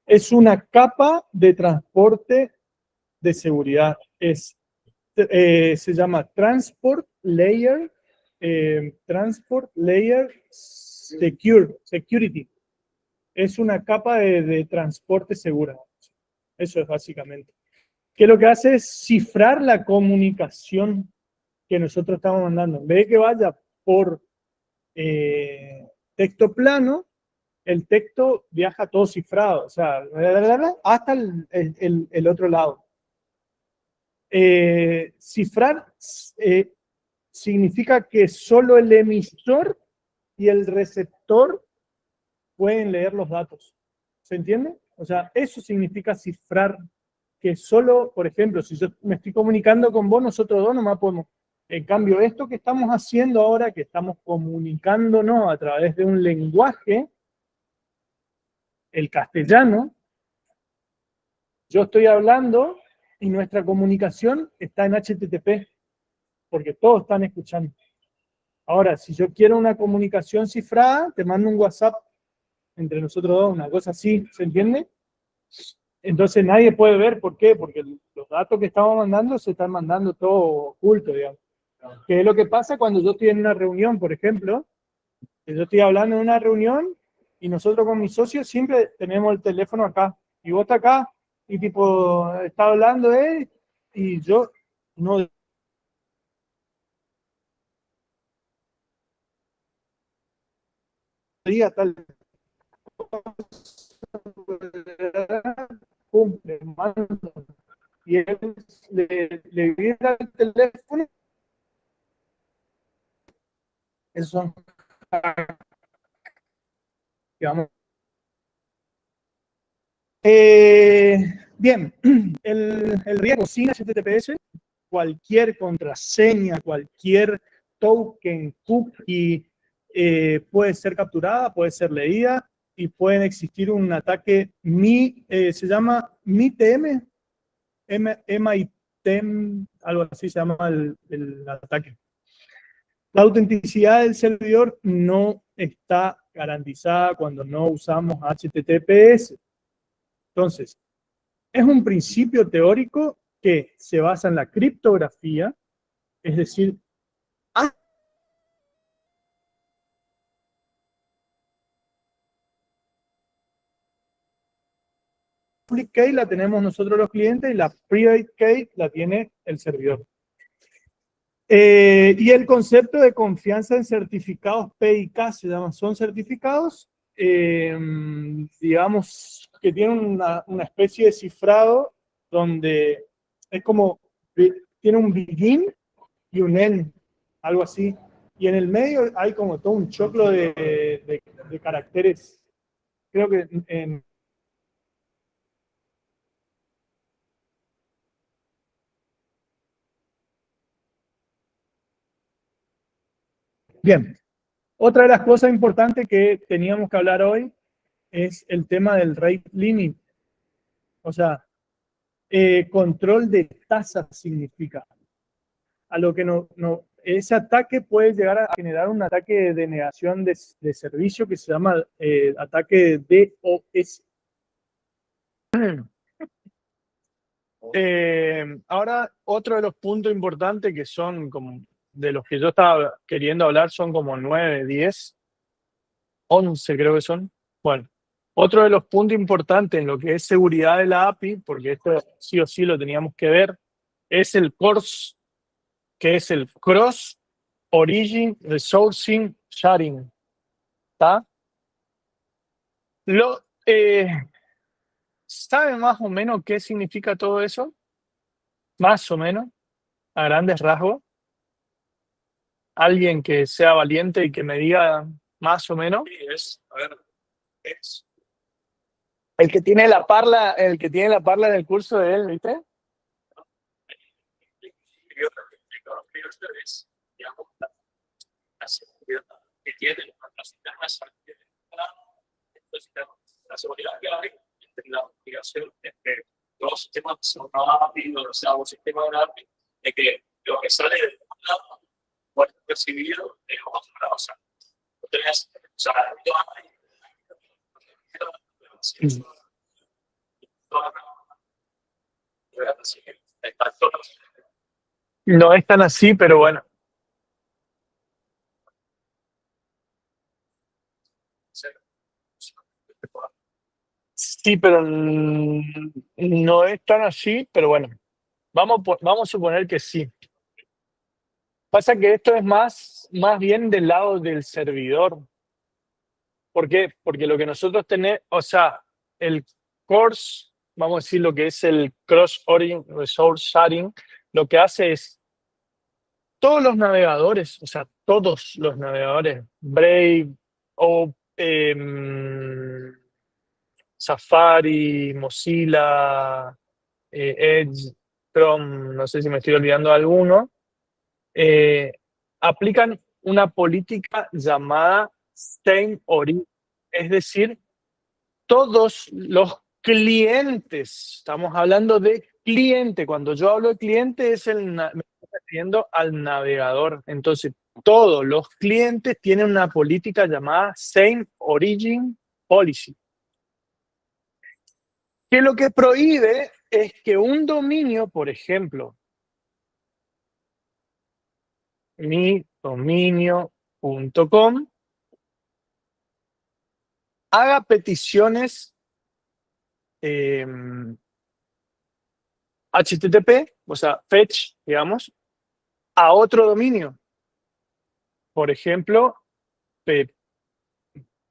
es una capa de transporte de seguridad. Se llama Transport Layer Security. Es una capa de transporte segura. Eso es básicamente. Que lo que hace es cifrar la comunicación que nosotros estamos mandando. En vez de que vaya por texto plano, el texto viaja todo cifrado, o sea, hasta el otro lado. Cifrar significa que solo el emisor y el receptor pueden leer los datos. ¿Se entiende? O sea, eso significa cifrar, que solo, por ejemplo, si yo me estoy comunicando con vos, nosotros dos nomás podemos. En cambio, esto que estamos haciendo ahora, que estamos comunicándonos a través de un lenguaje, el castellano, yo estoy hablando y nuestra comunicación está en HTTP, porque todos están escuchando. Ahora, si yo quiero una comunicación cifrada, te mando un WhatsApp entre nosotros dos, una cosa así, ¿se entiende? Entonces nadie puede ver, ¿por qué? Porque los datos que estamos mandando se están mandando todo oculto, digamos. ¿Qué es lo que pasa cuando yo estoy en una reunión, por ejemplo? Que yo estoy hablando en una reunión y nosotros con mis socios siempre tenemos el teléfono acá. Y vos estás acá y tipo, está hablando él y yo no diga tal pum, le mando. Y él le vira el teléfono. Esos son digamos. Bien, el riesgo sin HTTPS, cualquier contraseña, cualquier token, cookie, puede ser capturada, puede ser leída y puede existir un ataque se llama MITM, MITM, algo así se llama el ataque. La autenticidad del servidor no está garantizada cuando no usamos HTTPS. Entonces, es un principio teórico que se basa en la criptografía, es decir, public key la tenemos nosotros los clientes y la private key la tiene el servidor. Y el concepto de confianza en certificados PIK se llama, son certificados, digamos, que tienen una especie de cifrado donde es como, tiene un begin y un end, algo así. Y en el medio hay como todo un choclo de caracteres. Creo que en bien, otra de las cosas importantes que teníamos que hablar hoy es el tema del rate limit. O sea, control de tasa significa. A lo que ese ataque puede llegar a generar un ataque de denegación de servicio que se llama ataque DOS. Ahora, otro de los puntos importantes que son como de los que yo estaba queriendo hablar son como 9, 10, 11 creo que son. Bueno, otro de los puntos importantes en lo que es seguridad de la API, porque esto sí o sí lo teníamos que ver, es el CORS, que es el Cross Origin Resourcing Sharing. ¿Está? ¿Saben más o menos qué significa todo eso? Más o menos, a grandes rasgos. Alguien que sea valiente y que me diga más o menos. Sí, a ver, es el que tiene la parla en el curso de él, ¿viste? Digamos, la seguridad que tienen los sistemas, la seguridad que hay entre la comunicación entre los sistemas que son API, o sea, un sistema de API, de que lo que sale de un lado puede ser percibido de otro lado. O sea, entonces, o sea, no es tan así, pero bueno. Sí, pero no es tan así, pero bueno. Vamos a suponer que sí. Pasa que esto es más bien del lado del servidor. ¿Por qué? Porque lo que nosotros tenemos, o sea, el course, vamos a decir lo que es el Cross-Origin Resource Sharing, lo que hace es todos los navegadores, o sea, todos los navegadores, Brave o Safari, Mozilla, Edge, Chrome, no sé si me estoy olvidando de alguno, aplican una política llamada Same Origin, es decir, todos los clientes, estamos hablando de cliente, cuando yo hablo de cliente me estoy refiriendo al navegador, entonces todos los clientes tienen una política llamada Same Origin Policy, que lo que prohíbe es que un dominio, por ejemplo, midominio.com, haga peticiones HTTP, o sea, fetch, digamos, a otro dominio. Por ejemplo,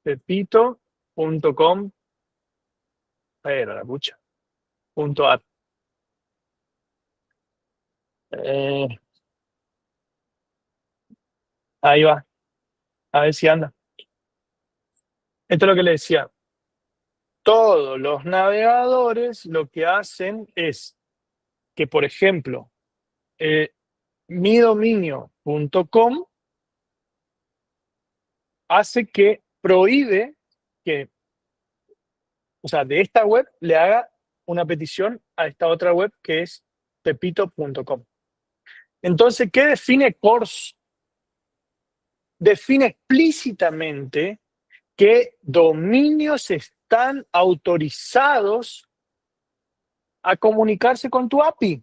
pepito.com, pero la pucha, .at. Ahí va, a ver si anda. Esto es lo que le decía. Todos los navegadores lo que hacen es que, por ejemplo, midominio.com hace que prohíbe que, o sea, de esta web le haga una petición a esta otra web que es pepito.com. Entonces, ¿qué define CORS? define explícitamente qué dominios están autorizados a comunicarse con tu API,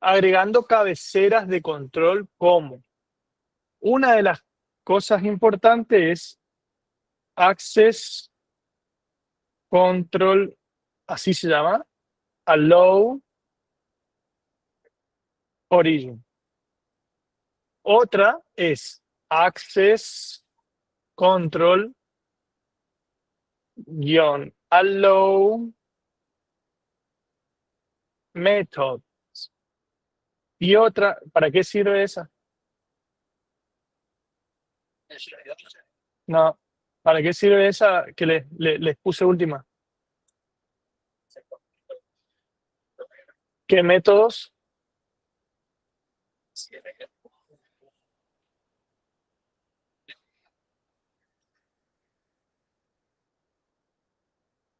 agregando cabeceras de control como una de las cosas importantes es Access Control, así se llama, Allow Origin. Otra es Access Control Allow Method. Y otra, ¿para qué sirve esa? No, ¿para qué sirve esa que les puse última? ¿Qué métodos?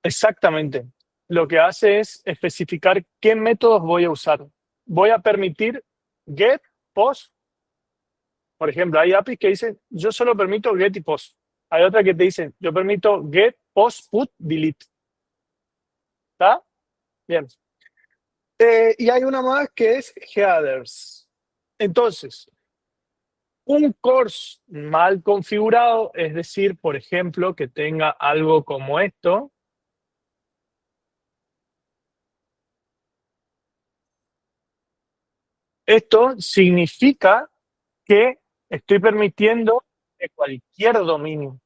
Exactamente. Lo que hace es especificar qué métodos voy a usar. Voy a permitir get, post. Por ejemplo, hay APIs que dicen, yo solo permito get y post. Hay otras que te dicen, yo permito get, post, put, delete. ¿Está? Bien. Y hay una más que es headers. Entonces, un course mal configurado, es decir, por ejemplo, que tenga algo como esto. Esto significa que estoy permitiendo que cualquier dominio.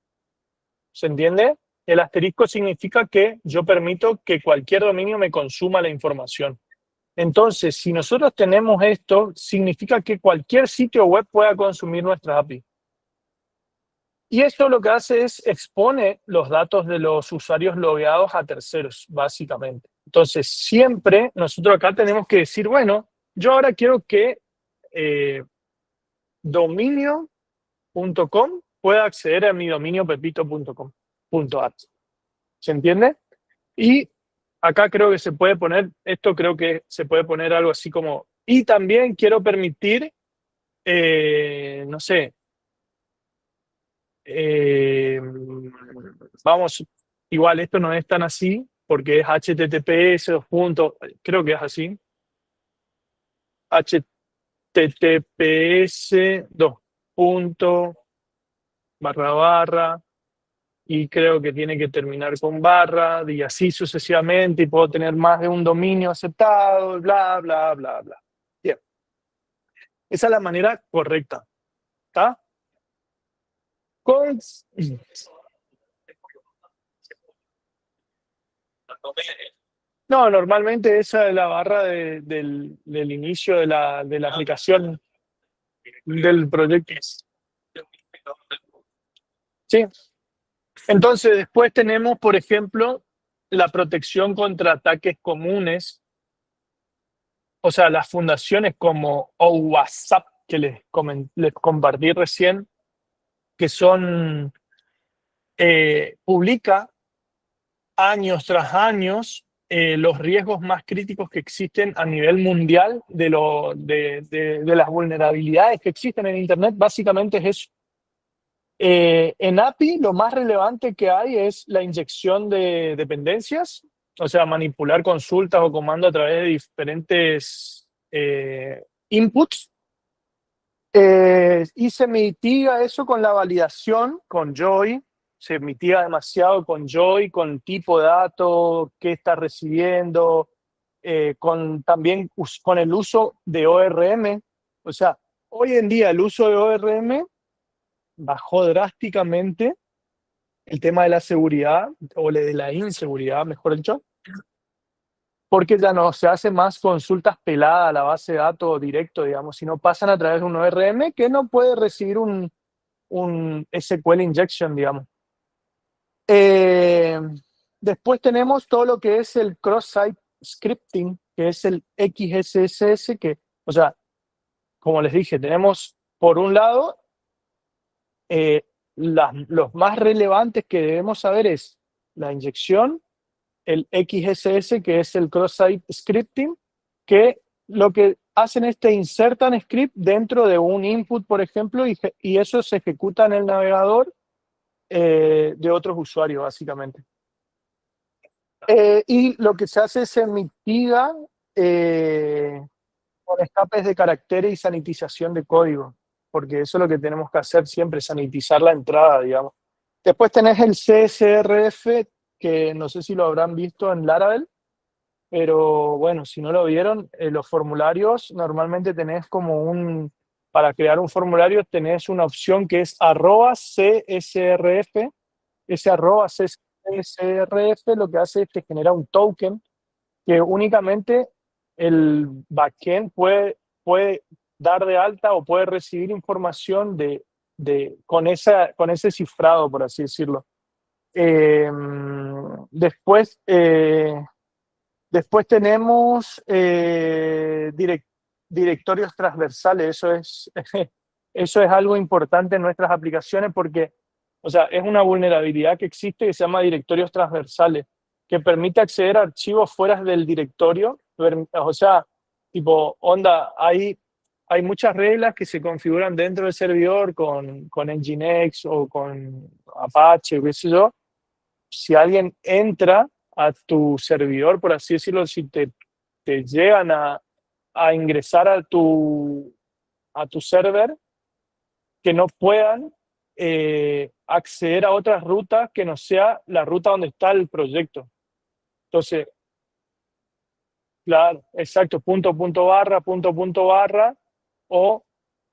¿Se entiende? El asterisco significa que yo permito que cualquier dominio me consuma la información. Entonces, si nosotros tenemos esto, significa que cualquier sitio web pueda consumir nuestra API. Y esto lo que hace es expone los datos de los usuarios logueados a terceros, básicamente. Entonces, siempre nosotros acá tenemos que decir, bueno, yo ahora quiero que dominio.com pueda acceder a mi dominio pepito.com.ar. ¿Se entiende? Y acá creo que se puede poner, esto creo que se puede poner algo así como, y también quiero permitir, no sé, vamos, igual esto no es tan así, porque es HTTPS, creo que es así, HTTPS, y creo que tiene que terminar con barra, y así sucesivamente, y puedo tener más de un dominio aceptado, bla, bla, bla, bla. Bien. Esa es la manera correcta. ¿Está? No, normalmente esa es la barra del inicio de la aplicación del proyecto. Sí. Entonces, después tenemos, por ejemplo, la protección contra ataques comunes. O sea, las fundaciones como OWASP, que les compartí recién, que son, publica años tras años los riesgos más críticos que existen a nivel mundial de las vulnerabilidades que existen en Internet. Básicamente es eso. En API lo más relevante que hay es la inyección de dependencias, o sea, manipular consultas o comandos a través de diferentes inputs. Y se mitiga eso con la validación, con Joy. Se mitiga demasiado con Joy, con tipo de dato, qué está recibiendo, también con el uso de ORM. O sea, hoy en día el uso de ORM bajó drásticamente el tema de la seguridad, o de la inseguridad, mejor dicho, porque ya no se hace más consultas peladas a la base de datos directo, digamos, sino pasan a través de un ORM que no puede recibir un SQL injection, digamos. Después tenemos todo lo que es el cross-site scripting, que es el XSS, que, o sea, como les dije, tenemos por un lado los más relevantes que debemos saber es la inyección, el XSS, que es el cross-site scripting, que lo que hacen este insertan script dentro de un input, por ejemplo, y eso se ejecuta en el navegador de otros usuarios, básicamente. Y lo que se hace es se mitiga con escapes de caracteres y sanitización de código, porque eso es lo que tenemos que hacer siempre, sanitizar la entrada, digamos. Después tenés el CSRF, que no sé si lo habrán visto en Laravel, pero bueno, si no lo vieron, los formularios normalmente tenés como para crear un formulario tenés una opción que es @CSRF. Ese @CSRF lo que hace es que genera un token que únicamente el backend puede dar de alta o puede recibir información con ese cifrado, por así decirlo. Después tenemos directorios transversales. Eso es algo importante en nuestras aplicaciones porque, o sea, es una vulnerabilidad que existe que se llama directorios transversales, que permite acceder a archivos fuera del directorio. O sea, tipo, hay muchas reglas que se configuran dentro del servidor con Nginx o con Apache o qué sé yo. Si alguien entra a tu servidor, por así decirlo, si te llegan a ingresar a tu server, que no puedan acceder a otras rutas que no sea la ruta donde está el proyecto. Entonces, claro, exacto, punto barra, o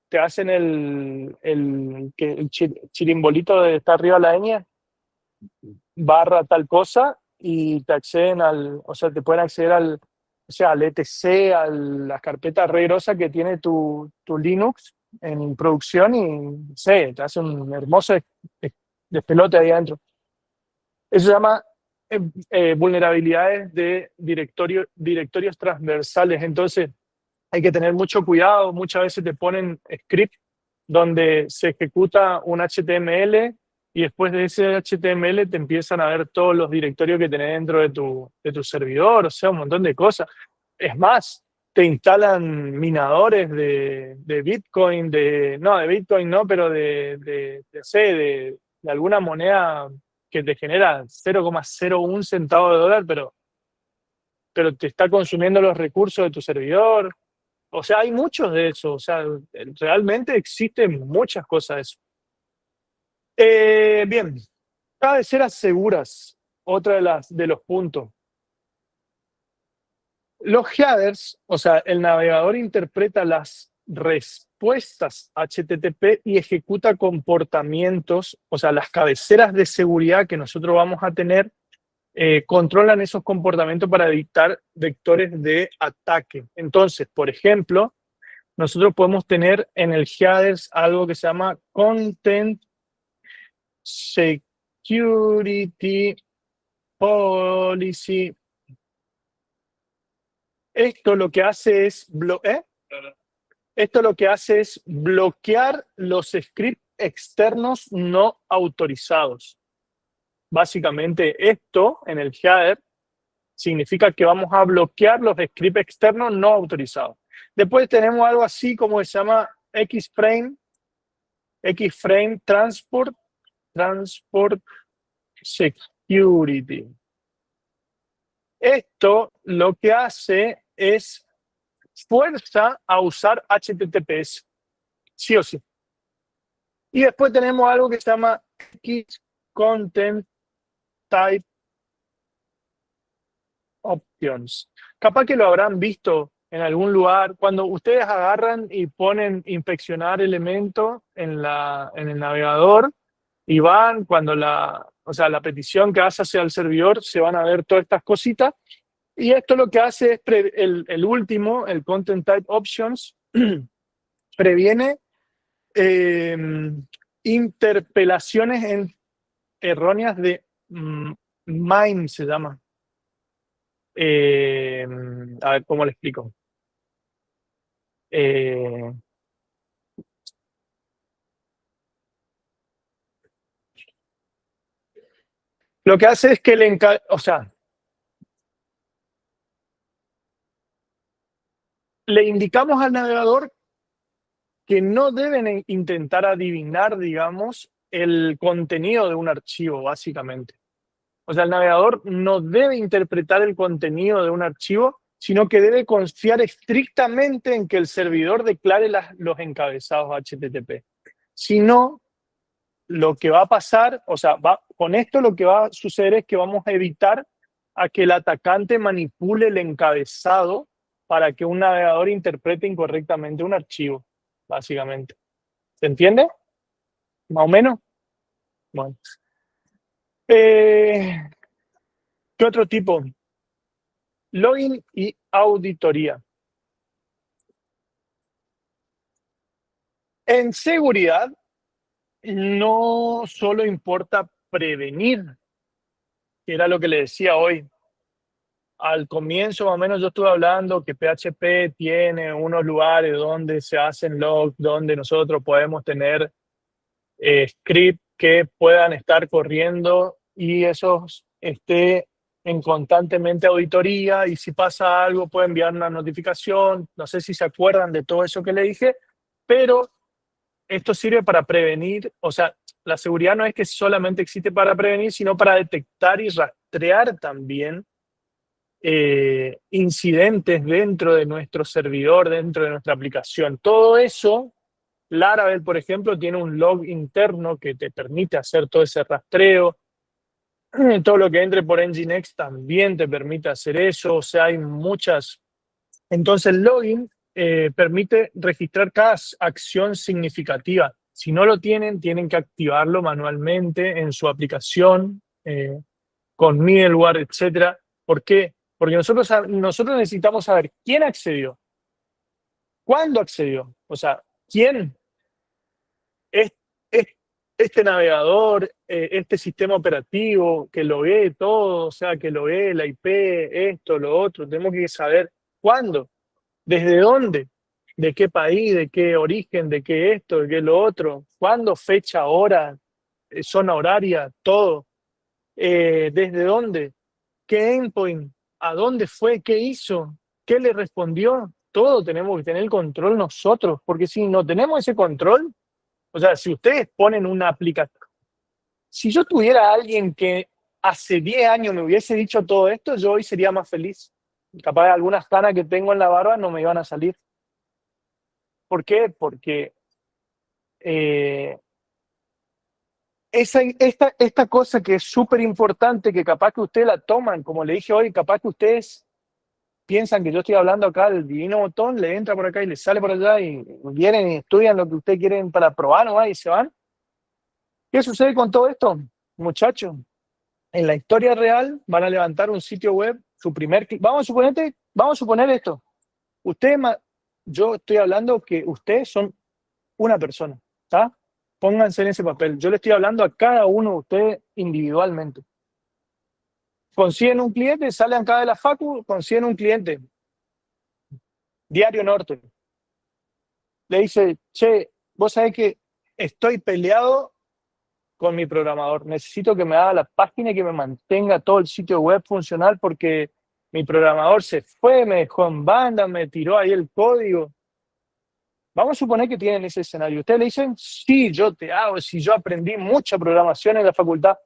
te hacen el chirimbolito de estar arriba de la ñ, barra tal cosa, y te acceden o sea, te pueden acceder al etc, a las carpetas re grosas que tiene tu Linux en producción y, no sé, te hace un hermoso despelote ahí adentro. Eso se llama vulnerabilidades de directorios transversales. Entonces, hay que tener mucho cuidado. Muchas veces te ponen script donde se ejecuta un HTML y después de ese HTML te empiezan a ver todos los directorios que tenés dentro de tu servidor, o sea, un montón de cosas. Es más, te instalan minadores de Bitcoin, no, de Bitcoin no, pero de alguna moneda que te genera 0,01 centavo de dólar, pero te está consumiendo los recursos de tu servidor. O sea, hay muchos de eso. O sea, realmente existen muchas cosas de eso. Bien, cabeceras seguras, otra de los puntos. Los headers, o sea, el navegador interpreta las respuestas HTTP y ejecuta comportamientos, o sea, las cabeceras de seguridad que nosotros vamos a tener controlan esos comportamientos para evitar vectores de ataque. Entonces, por ejemplo, nosotros podemos tener en el headers algo que se llama Content Security Policy. Esto lo que hace es bloquear los scripts externos no autorizados. Básicamente esto en el header significa que vamos a bloquear los scripts externos no autorizados. Después tenemos algo así como se llama Xframe Transport Security. Esto lo que hace es fuerza a usar HTTPS, sí o sí. Y después tenemos algo que se llama X Content Type Options. Capaz que lo habrán visto en algún lugar. Cuando ustedes agarran y ponen inspeccionar elementos en el navegador y van, cuando la petición que hace hacia el servidor, se van a ver todas estas cositas. Y esto lo que hace es, el último, el Content Type Options, previene interpelaciones erróneas de MIME, se llama. A ver, ¿cómo le explico? Lo que hace es que, o sea, le indicamos al navegador que no deben intentar adivinar, digamos, el contenido de un archivo, básicamente. O sea, el navegador no debe interpretar el contenido de un archivo, sino que debe confiar estrictamente en que el servidor declare los encabezados HTTP. Si no, lo que va a pasar, o sea, con esto lo que va a suceder es que vamos a evitar a que el atacante manipule el encabezado para que un navegador interprete incorrectamente un archivo, básicamente. ¿Se entiende? ¿Más o menos? Bueno. ¿Qué otro tipo? Login y auditoría. En seguridad, no solo importa prevenir, que era lo que le decía hoy. Al comienzo, más o menos, yo estuve hablando que PHP tiene unos lugares donde se hacen logs, donde nosotros podemos tener scripts que puedan estar corriendo y esos esté en constantemente auditoría, y si pasa algo puede enviar una notificación. No sé si se acuerdan de todo eso que le dije, pero esto sirve para prevenir. O sea, la seguridad no es que solamente existe para prevenir, sino para detectar y rastrear también incidentes dentro de nuestro servidor, dentro de nuestra aplicación. Todo eso, Laravel, por ejemplo, tiene un log interno que te permite hacer todo ese rastreo. Todo lo que entre por Nginx también te permite hacer eso. O sea, hay muchas. Entonces, el login permite registrar cada acción significativa. Si no lo tienen, tienen que activarlo manualmente en su aplicación, con middleware, etc. ¿Por qué? Porque nosotros necesitamos saber quién accedió, cuándo accedió, o sea, quién es, este navegador, este sistema operativo que lo ve todo, o sea, que lo ve la IP, esto, lo otro. Tenemos que saber cuándo, desde dónde, de qué país, de qué origen, de qué esto, de qué lo otro, cuándo, fecha, hora, zona horaria, todo. ¿Desde dónde? ¿Qué endpoint? ¿A dónde fue? ¿Qué hizo? ¿Qué le respondió? Todo tenemos que tener el control nosotros, porque si no tenemos ese control, o sea, si ustedes ponen una aplicación, si yo tuviera a alguien que hace 10 años me hubiese dicho todo esto, yo hoy sería más feliz. Capaz de algunas canas que tengo en la barba no me iban a salir. ¿Por qué? Porque esta cosa que es súper importante, que capaz que ustedes la toman, como le dije hoy, capaz que ustedes piensan que yo estoy hablando acá del divino botón, le entra por acá y le sale por allá, y vienen y estudian lo que ustedes quieren para probar nomás y se van. ¿Qué sucede con todo esto, muchachos? En la historia real van a levantar un sitio web, su primer clic. Vamos a suponer esto. Yo estoy hablando que ustedes son una persona, ¿está? Pónganse en ese papel. Yo le estoy hablando a cada uno de ustedes individualmente. Consiguen un cliente, salen acá de la facu, consiguen un cliente. Diario Norte. Le dice, che, vos sabés que estoy peleado con mi programador. Necesito que me haga la página y que me mantenga todo el sitio web funcional, porque mi programador se fue, me dejó en banda, me tiró ahí el código. Vamos a suponer que tienen ese escenario. Ustedes le dicen, sí, yo te hago, si yo aprendí mucha programación en la facultad.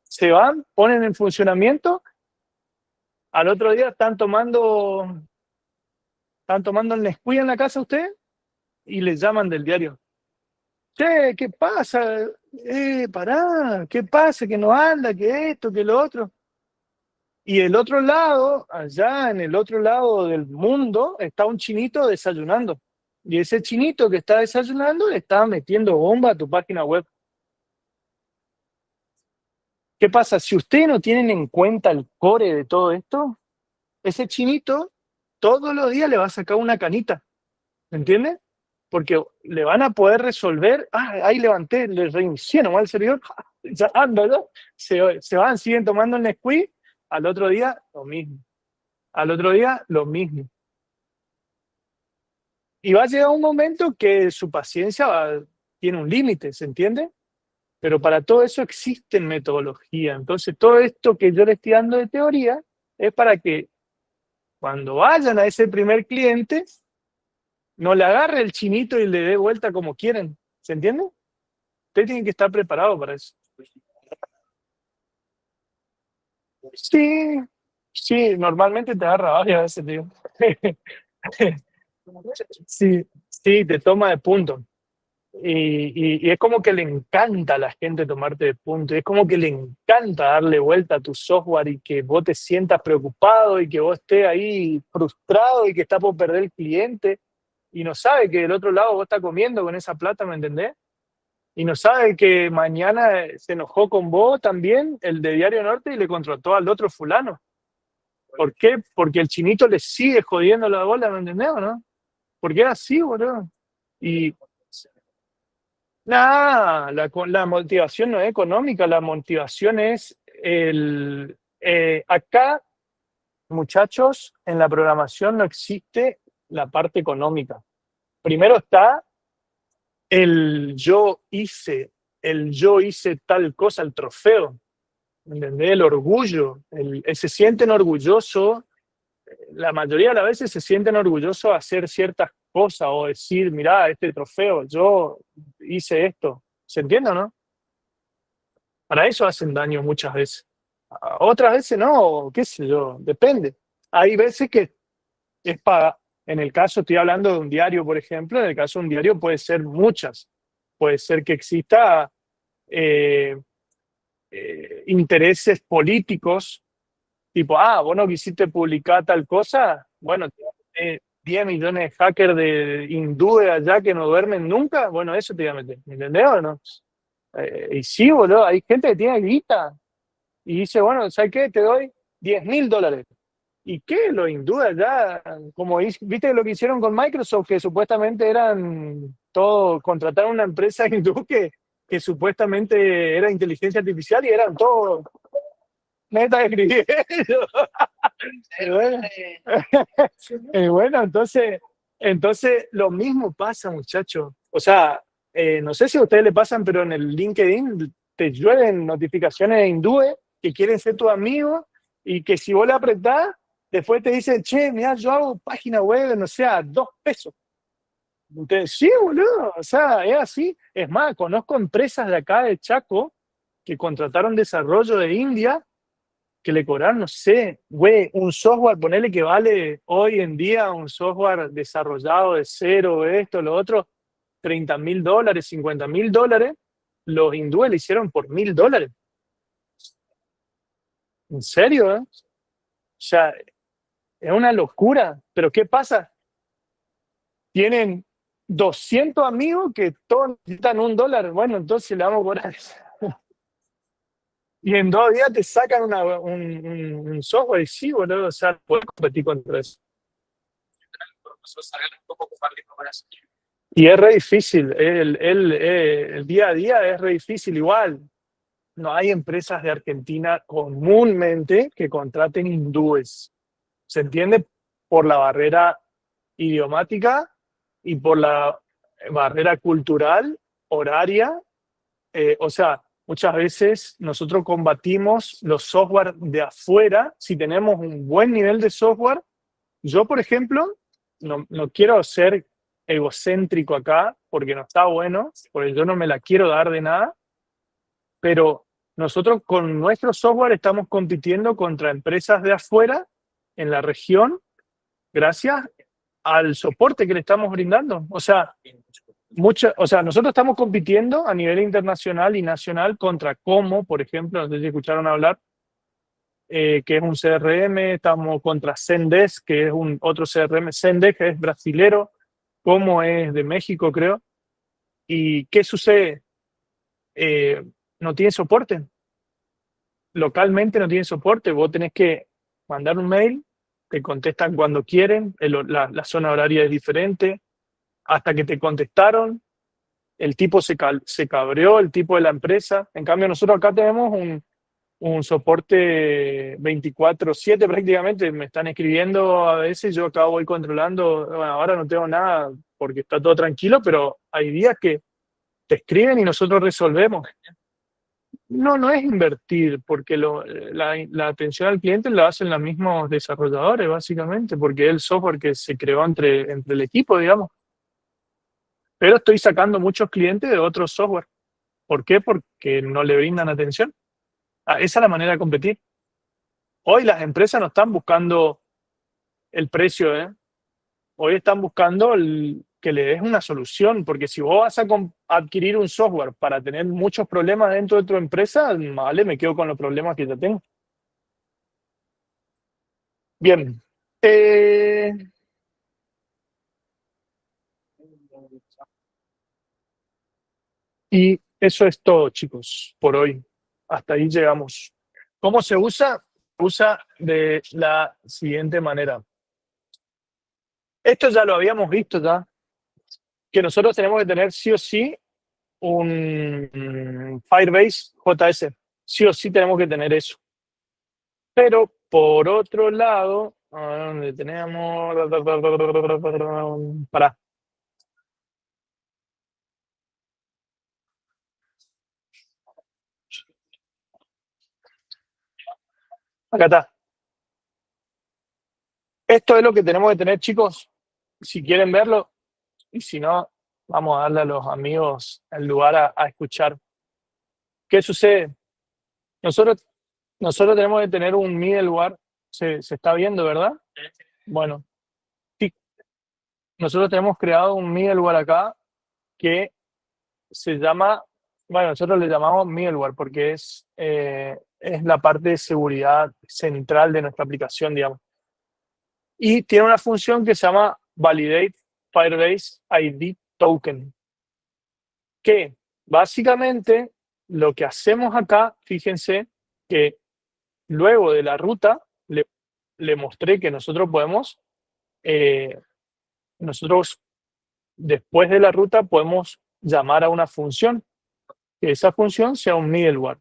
Se van, ponen en funcionamiento, al otro día están tomando el Nesquik en la casa ustedes y les llaman del diario. Che, ¿qué pasa? Pará, ¿qué pasa? Que no anda, que esto, que lo otro. Y el otro lado, allá en el otro lado del mundo, está un chinito desayunando. Y ese chinito que está desayunando le está metiendo bomba a tu página web. ¿Qué pasa? Si ustedes no tienen en cuenta el core de todo esto, ese chinito todos los días le va a sacar una canita. ¿Entiendes? Porque le van a poder resolver. Ahí levanté, le reinicié nomás el servidor. Ya anda, ¿no? Se van, siguen tomando el Nesquik. Al otro día, lo mismo. Al otro día, lo mismo. Y va a llegar un momento que su paciencia tiene un límite, ¿se entiende? Pero para todo eso existen metodologías. Entonces, todo esto que yo le estoy dando de teoría es para que Cuando vayan a ese primer cliente, no le agarre el chinito y le dé vuelta como quieren. ¿Se entiende? Usted tiene que estar preparado para eso. Sí, sí, normalmente te agarra varias veces, tío. Sí, sí, te toma de punto. Y es como que le encanta a la gente tomarte de punto. Es como que le encanta darle vuelta a tu software y que vos te sientas preocupado y que vos estés ahí frustrado y que está por perder el cliente y no sabe que del otro lado vos estás comiendo con esa plata, ¿me entendés? Y no sabe que mañana se enojó con vos también, el de Diario Norte, y le contrató al otro fulano. ¿Por qué? Porque el chinito le sigue jodiendo la bola, ¿me entendés o no? Porque es así, boludo. Y nada, la motivación no es económica, la motivación es acá, muchachos, en la programación no existe la parte económica. Primero está el yo hice tal cosa, el trofeo, ¿entendés? El orgullo, se sienten orgullosos, la mayoría de las veces se sienten orgullosos de hacer ciertas cosas o decir, mirá, este trofeo, yo hice esto. ¿Se entiende o no? Para eso hacen daño muchas veces. Otras veces no, qué sé yo, depende. Hay veces que es paga. En el caso, estoy hablando de un diario, por ejemplo, en el caso de un diario puede ser muchas. Puede ser que exista intereses políticos, tipo, vos no quisiste publicar tal cosa, bueno, 10 millones de hackers de hindúes allá que no duermen nunca, bueno, eso te iba a meter, ¿me entendés o no? Y sí, boludo, hay gente que tiene guita y dice, bueno, ¿sabes qué? Te doy $10.000. ¿Y qué? Los hindúes allá, como viste lo que hicieron con Microsoft, que supuestamente eran todo, contrataron una empresa hindú que supuestamente era inteligencia artificial y eran todos neta escribiendo. Y bueno, y bueno, entonces lo mismo pasa, muchachos. O sea, no sé si a ustedes le pasan, pero en el LinkedIn te llueven notificaciones de hindúes que quieren ser tu amigo y que si vos le apretás, después te dicen, che, mira, yo hago página web, no sé, a $2. Entonces, sí, boludo, o sea, es así. Es más, conozco empresas de acá de Chaco que contrataron desarrollo de India que le cobraron, no sé, güey, un software, ponele que vale hoy en día un software desarrollado de cero, esto, lo otro, $30.000, $50.000, los hindúes le hicieron por $1.000. ¿En serio, eh? O sea, es una locura. Pero ¿qué pasa? Tienen 200 amigos que todos necesitan $1. Bueno, entonces le vamos a cobrar eso. Y en 2 días te sacan un software y sí, boludo, o sea, puedes competir contra eso. Y es re difícil, el día a día es re difícil igual. No hay empresas de Argentina comúnmente que contraten hindúes. ¿Se entiende? Por la barrera idiomática y por la barrera cultural, horaria. O sea, muchas veces nosotros combatimos los software de afuera. Si tenemos un buen nivel de software, yo, por ejemplo, no quiero ser egocéntrico acá, porque no está bueno, porque yo no me la quiero dar de nada, pero nosotros con nuestro software estamos compitiendo contra empresas de afuera en la región gracias al soporte que le estamos brindando. O sea, nosotros estamos compitiendo a nivel internacional y nacional contra Como, por ejemplo, no sé si escucharon hablar, que es un CRM, estamos contra Zendesk, que es otro CRM, Zendesk es brasilero, Como es de México, creo. ¿Y qué sucede? No tiene soporte. Localmente no tiene soporte. Vos tenés que mandar un mail, te contestan cuando quieren, la zona horaria es diferente. Hasta que te contestaron, el tipo se cabreó, el tipo de la empresa. En cambio, nosotros acá tenemos un soporte 24/7 prácticamente. Me están escribiendo a veces, yo acá voy controlando. Bueno, ahora no tengo nada porque está todo tranquilo, pero hay días que te escriben y nosotros resolvemos. No es invertir, porque la atención al cliente la hacen los mismos desarrolladores, básicamente, porque es el software que se creó entre el equipo, digamos. Pero estoy sacando muchos clientes de otro software. ¿Por qué? Porque no le brindan atención. Esa es la manera de competir. Hoy las empresas no están buscando el precio, ¿eh? Hoy están buscando que le des una solución, porque si vos vas a adquirir un software para tener muchos problemas dentro de tu empresa, vale, me quedo con los problemas que ya tengo. Bien. Y eso es todo, chicos, por hoy. Hasta ahí llegamos. ¿Cómo se usa? Usa de la siguiente manera. Esto ya lo habíamos visto ya, que nosotros tenemos que tener sí o sí un Firebase JS. Sí o sí tenemos que tener eso. Pero por otro lado, a ver dónde tenemos. Pará. Acá está. Esto es lo que tenemos que tener, chicos. Si quieren verlo, y si no, vamos a darle a los amigos el lugar a escuchar. ¿Qué sucede? Nosotros tenemos que tener un middleware. Se está viendo, ¿verdad? Bueno, sí, nosotros tenemos creado un middleware acá que se llama, bueno, nosotros le llamamos middleware porque es la parte de seguridad central de nuestra aplicación, digamos. Y tiene una función que se llama Validate Firebase ID Token, que básicamente lo que hacemos acá, fíjense que luego de la ruta le mostré que nosotros podemos, nosotros después de la ruta podemos llamar a una función, que esa función sea un middleware.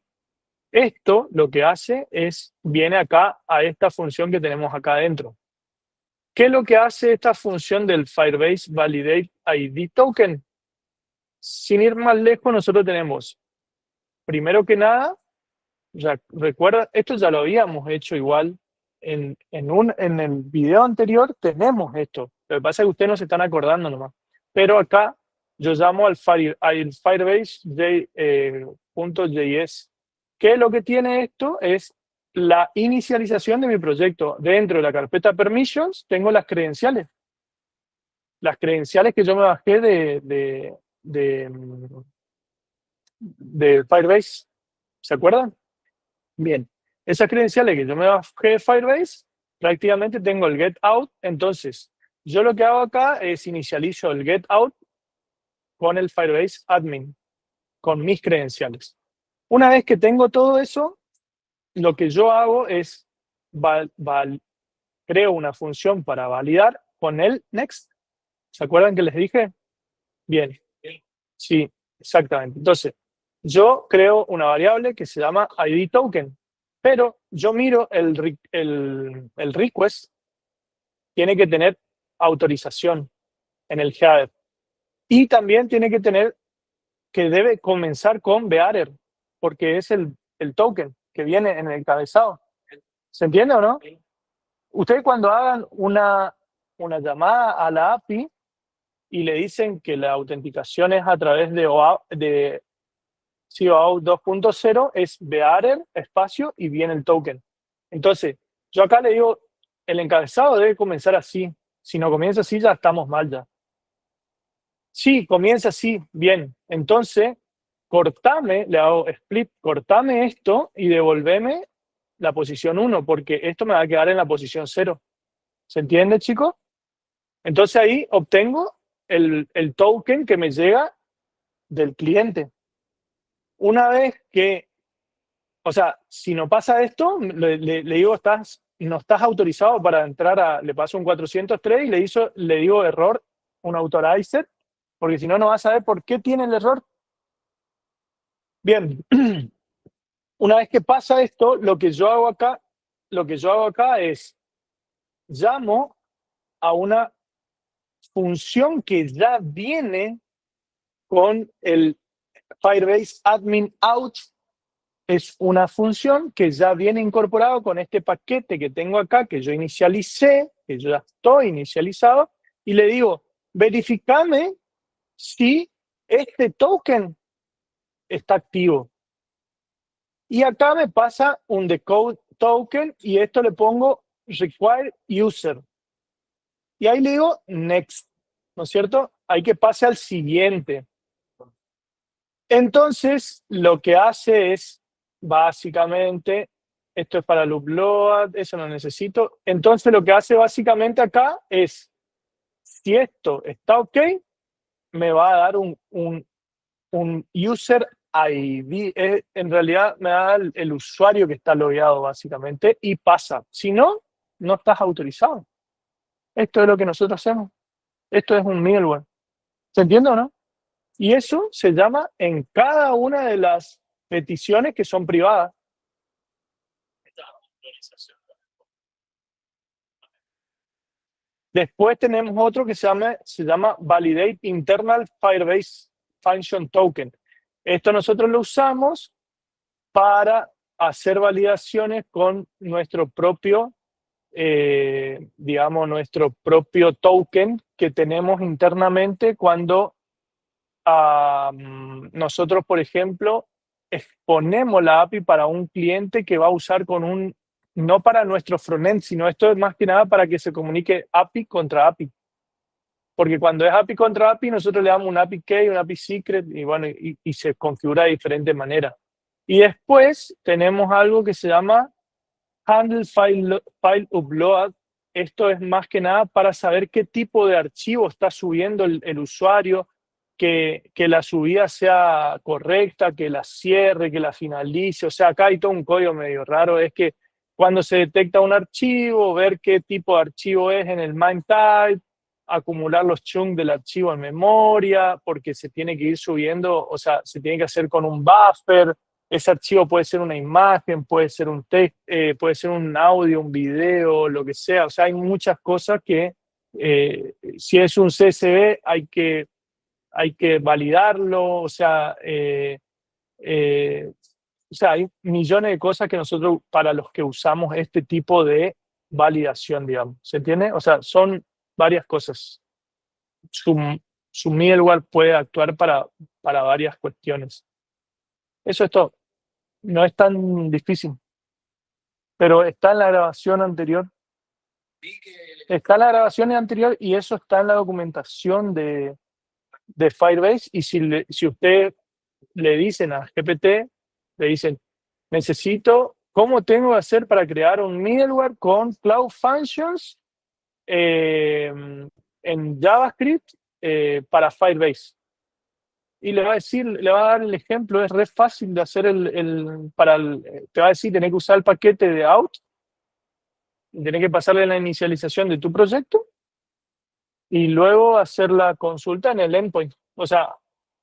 Esto lo que hace es, viene acá a esta función que tenemos acá adentro. ¿Qué es lo que hace esta función del Firebase Validate ID Token? Sin ir más lejos, nosotros tenemos, primero que nada, recuerda, esto ya lo habíamos hecho igual en el video anterior, tenemos esto. Lo que pasa es que ustedes no se están acordando nomás. Pero acá yo llamo al Firebase.js. ¿Qué es lo que tiene esto? Es la inicialización de mi proyecto. Dentro de la carpeta permissions tengo las credenciales. Las credenciales que yo me bajé de Firebase. ¿Se acuerdan? Bien. Esas credenciales que yo me bajé de Firebase, prácticamente tengo el get out. Entonces, yo lo que hago acá es inicializo el get out con el Firebase admin, con mis credenciales. Una vez que tengo todo eso, lo que yo hago es creo una función para validar con el next. ¿Se acuerdan que les dije? Bien. Sí, exactamente. Entonces, yo creo una variable que se llama ID token, pero yo miro el request, tiene que tener autorización en el header y también tiene que debe comenzar con bearer, porque es el token que viene en el encabezado. ¿Se entiende o no? Ustedes cuando hagan una llamada a la API y le dicen que la autenticación es a través de OAuth 2.0, es bearer, espacio, y viene el token. Entonces, yo acá le digo, el encabezado debe comenzar así. Si no comienza así, ya estamos mal ya. Sí, comienza así, bien. Entonces, cortame, le hago split, cortame esto y devolveme la posición 1, porque esto me va a quedar en la posición 0. ¿Se entiende, chicos? Entonces ahí obtengo el token que me llega del cliente. Una vez que, o sea, si no pasa esto, le digo, no estás autorizado para entrar le paso un 403 y le digo error, un authorized, porque si no, no vas a saber por qué tiene el error. Bien, una vez que pasa esto, lo que yo hago acá es llamo a una función que ya viene con el Firebase admin out es una función que ya viene incorporado con este paquete que tengo acá, que yo inicialicé, que yo ya estoy inicializado, y le digo, verificame si este token está activo. Y acá me pasa un decode token y esto le pongo require user. Y ahí le digo next, ¿no es cierto? Hay que pase al siguiente. Entonces, lo que hace es, básicamente, esto es para loop load, eso no necesito. Entonces, lo que hace básicamente acá es, si esto está ok, me va a dar un user ID. En realidad, me da el usuario que está logueado, básicamente, y pasa. Si no, no estás autorizado. Esto es lo que nosotros hacemos. Esto es un middleware. ¿Se entiende o no? Y eso se llama en cada una de las peticiones que son privadas. Después tenemos otro que se llama Validate Internal Firebase Function Token. Esto nosotros lo usamos para hacer validaciones con nuestro propio, digamos, nuestro propio token que tenemos internamente cuando nosotros, por ejemplo, exponemos la API para un cliente que va a usar no para nuestro frontend, sino esto es más que nada para que se comunique API contra API. Porque cuando es API contra API, nosotros le damos un API key, un API secret, y bueno, y se configura de diferente manera. Y después tenemos algo que se llama Handle File Upload. Esto es más que nada para saber qué tipo de archivo está subiendo el usuario, que la subida sea correcta, que la cierre, que la finalice. O sea, acá hay todo un código medio raro. Es que cuando se detecta un archivo, ver qué tipo de archivo es en el MIME type, acumular los chunks del archivo en memoria, porque se tiene que ir subiendo, o sea, se tiene que hacer con un buffer. Ese archivo puede ser una imagen, puede ser un texto, puede ser un audio, un video, lo que sea. O sea, hay muchas cosas que, si es un CSV, hay que validarlo. O sea, hay millones de cosas que nosotros, para los que usamos este tipo de validación, digamos. ¿Se entiende? O sea, son varias cosas. Su middleware puede actuar para varias cuestiones. Eso es todo. No es tan difícil. Pero está en la grabación anterior. Está en la grabación anterior y eso está en la documentación de Firebase. Y si usted le dicen a GPT, le dicen, ¿cómo tengo que hacer para crear un middleware con Cloud Functions en JavaScript para Firebase? Y le va a dar el ejemplo, es re fácil de hacer te va a decir, tenés que usar el paquete de out, tenés que pasarle la inicialización de tu proyecto y luego hacer la consulta en el endpoint. O sea,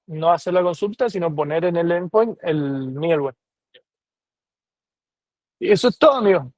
no hacer la consulta, sino poner en el endpoint el middleware. Y eso es todo, amigo.